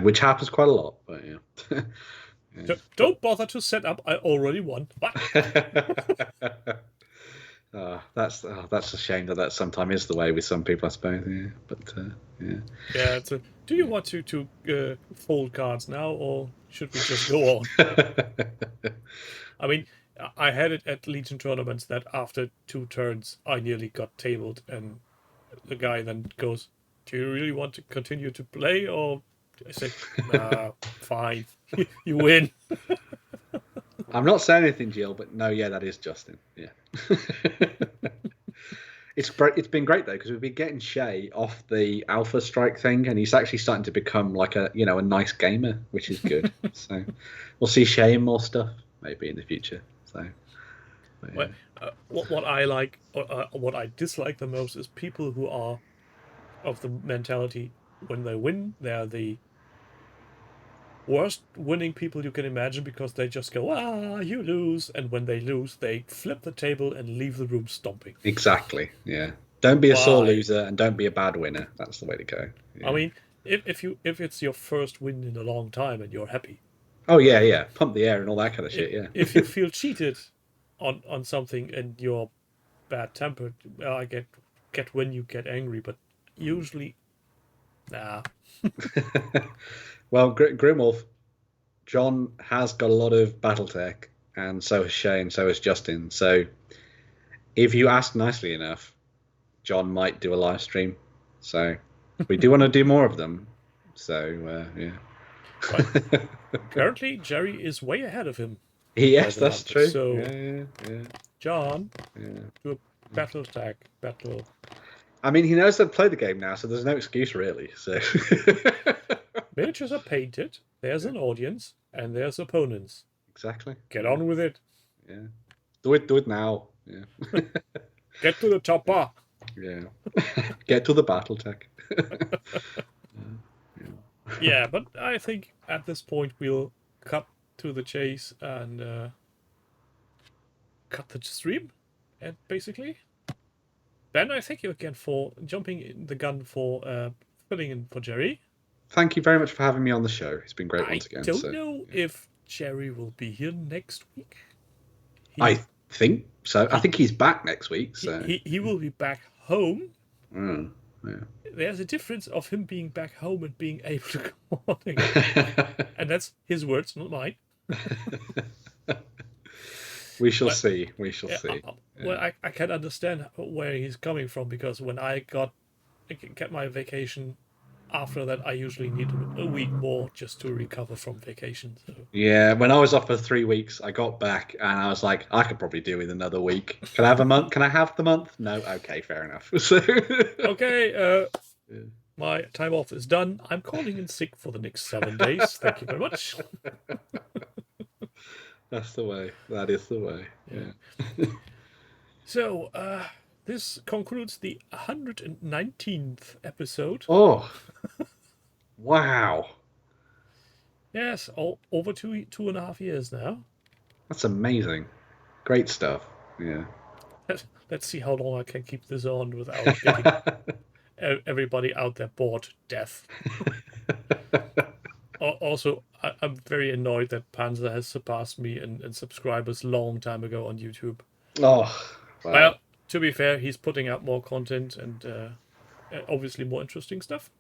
Speaker 4: which happens quite a lot. But yeah.
Speaker 2: So don't bother to set up. I already won.
Speaker 4: That's a shame that sometimes is the way with some people, I suppose. Yeah, but yeah.
Speaker 2: Yeah. Do you want to fold cards now, or should we just go on? I mean, I had it at Legion tournaments that after 2 turns, I nearly got tabled, and the guy then goes, "Do you really want to continue to play?" Or I said, "Nah, fine, you win."
Speaker 4: I'm not saying anything, Jill, but no, yeah, that is Justin. Yeah. It's been great though because we've been getting Shay off the Alpha Strike thing, and he's actually starting to become like a nice gamer, which is good. So we'll see Shay in more stuff maybe in the future. So
Speaker 2: yeah. What I like, what I dislike the most is people who are of the mentality when they win, they're the worst winning people you can imagine because they just go, you lose, and when they lose they flip the table and leave the room stomping.
Speaker 4: Exactly. Yeah. Don't be a sore loser and don't be a bad winner. That's the way to go. Yeah.
Speaker 2: I mean, if it's your first win in a long time and you're happy.
Speaker 4: Oh yeah, pump the air and all that kind of shit. Yeah.
Speaker 2: If you feel cheated on something and you're bad tempered, I get when you get angry, but usually, nah.
Speaker 4: Well, Grimwolf, John has got a lot of battle tech, and so has Shay, and so has Justin. So if you ask nicely enough, John might do a live stream. So we do want to do more of them. So yeah.
Speaker 2: Currently, Jerry is way ahead of him.
Speaker 4: Yes, that's true.
Speaker 2: So,
Speaker 4: yeah.
Speaker 2: John, do a battle tag battle.
Speaker 4: I mean, he knows how to play the game now, so there's no excuse really. So
Speaker 2: miniatures are painted. There's an audience, and there's opponents.
Speaker 4: Exactly.
Speaker 2: Get on with it.
Speaker 4: Yeah. Do it now. Yeah.
Speaker 2: Get to the chopper.
Speaker 4: Yeah. Get to the battle tech.
Speaker 2: Yeah, but I think at this point we'll cut to the chase and cut the stream, and basically. Ben, I thank you again for jumping in the gun for filling in for Jerry.
Speaker 4: Thank you very much for having me on the show. It's been great once again.
Speaker 2: I don't know if Jerry will be here next week.
Speaker 4: I think so. I think he's back next week. So
Speaker 2: he will be back home.
Speaker 4: Yeah.
Speaker 2: There's a difference of him being back home and being able to come on again. And that's his words, not mine.
Speaker 4: We shall see. We shall see.
Speaker 2: Well, I can understand where he's coming from because when I get my vacation, after that I usually need a week more just to recover from vacation. So.
Speaker 4: Yeah, when I was off for 3 weeks, I got back and I was like, I could probably do with another week. Can I have a month? Can I have the month? No. Okay, fair enough. So
Speaker 2: okay. My time off is done. I'm calling in sick for the next 7 days. Thank you very much.
Speaker 4: That's the way. That is the way. Yeah.
Speaker 2: So, this concludes the 119th episode.
Speaker 4: Oh, wow.
Speaker 2: Yes, over 2.5 years now.
Speaker 4: That's amazing. Great stuff. Yeah.
Speaker 2: Let's see how long I can keep this on without getting everybody out there bored to death. Also, I'm very annoyed that Panzer has surpassed me in subscribers long time ago on YouTube.
Speaker 4: Oh, wow.
Speaker 2: Well, to be fair, he's putting out more content and obviously more interesting stuff.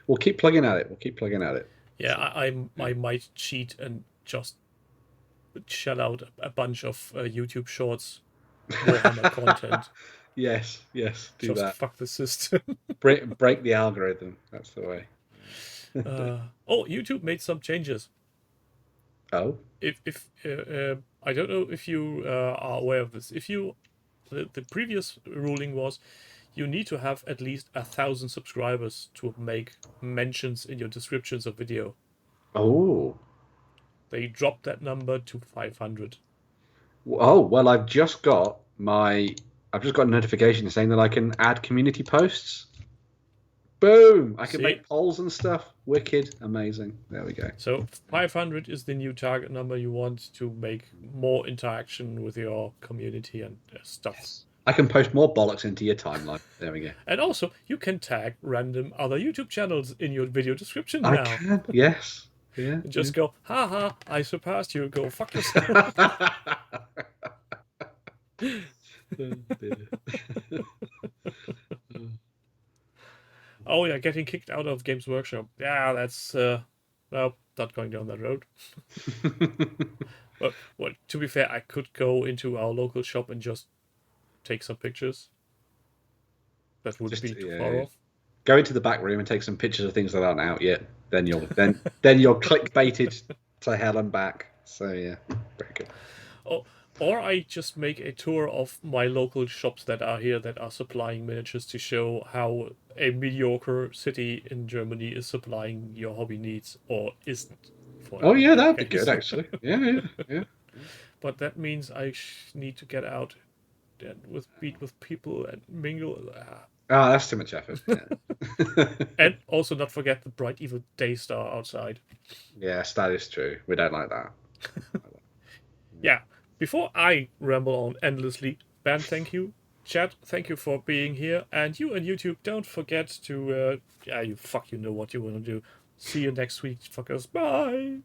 Speaker 4: We'll keep plugging at it.
Speaker 2: Yeah, I might cheat and just shell out a bunch of YouTube shorts Warhammer content.
Speaker 4: Yes, do
Speaker 2: Just
Speaker 4: that.
Speaker 2: fuck the system.
Speaker 4: Break the algorithm. That's the way.
Speaker 2: YouTube made some changes.
Speaker 4: Oh,
Speaker 2: If I don't know if you are aware of this. If you the previous ruling was you need to have at least 1,000 subscribers to make mentions in your descriptions of video.
Speaker 4: oh,
Speaker 2: They dropped that number to 500.
Speaker 4: oh. Well, I've just got a notification saying that I can add community posts. Boom! I can
Speaker 2: See?
Speaker 4: make polls and stuff. Wicked, amazing. There we go.
Speaker 2: So 500 is the new target number you want to make more interaction with your community and stuff.
Speaker 4: Yes. I can post more bollocks into your timeline. There we go.
Speaker 2: And also, you can tag random other YouTube channels in your video description
Speaker 4: I
Speaker 2: now.
Speaker 4: can. Yes. Yeah.
Speaker 2: And just go, haha, I surpassed you. Go fuck yourself. Oh yeah, getting kicked out of Games Workshop. Yeah, that's well, not going down that road. But well, to be fair, I could go into our local shop and just take some pictures. That would be too far off.
Speaker 4: Go into the back room and take some pictures of things that aren't out yet. Then you're clickbaited to hell and back. So yeah, very good.
Speaker 2: Or I just make a tour of my local shops that are here that are supplying miniatures to show how a mediocre city in Germany is supplying your hobby needs or isn't.
Speaker 4: Oh yeah, that'd be good actually. Yeah.
Speaker 2: But that means I need to get out and meet with people and mingle.
Speaker 4: Ah, that's too much effort. Yeah.
Speaker 2: And also not forget the bright evil Daystar outside.
Speaker 4: Yes, that is true. We don't like that.
Speaker 2: Yeah. Before I ramble on endlessly, Ben, thank you. Chat, thank you for being here. And you and YouTube, don't forget to, you know what you want to do. See you next week, fuckers. Bye.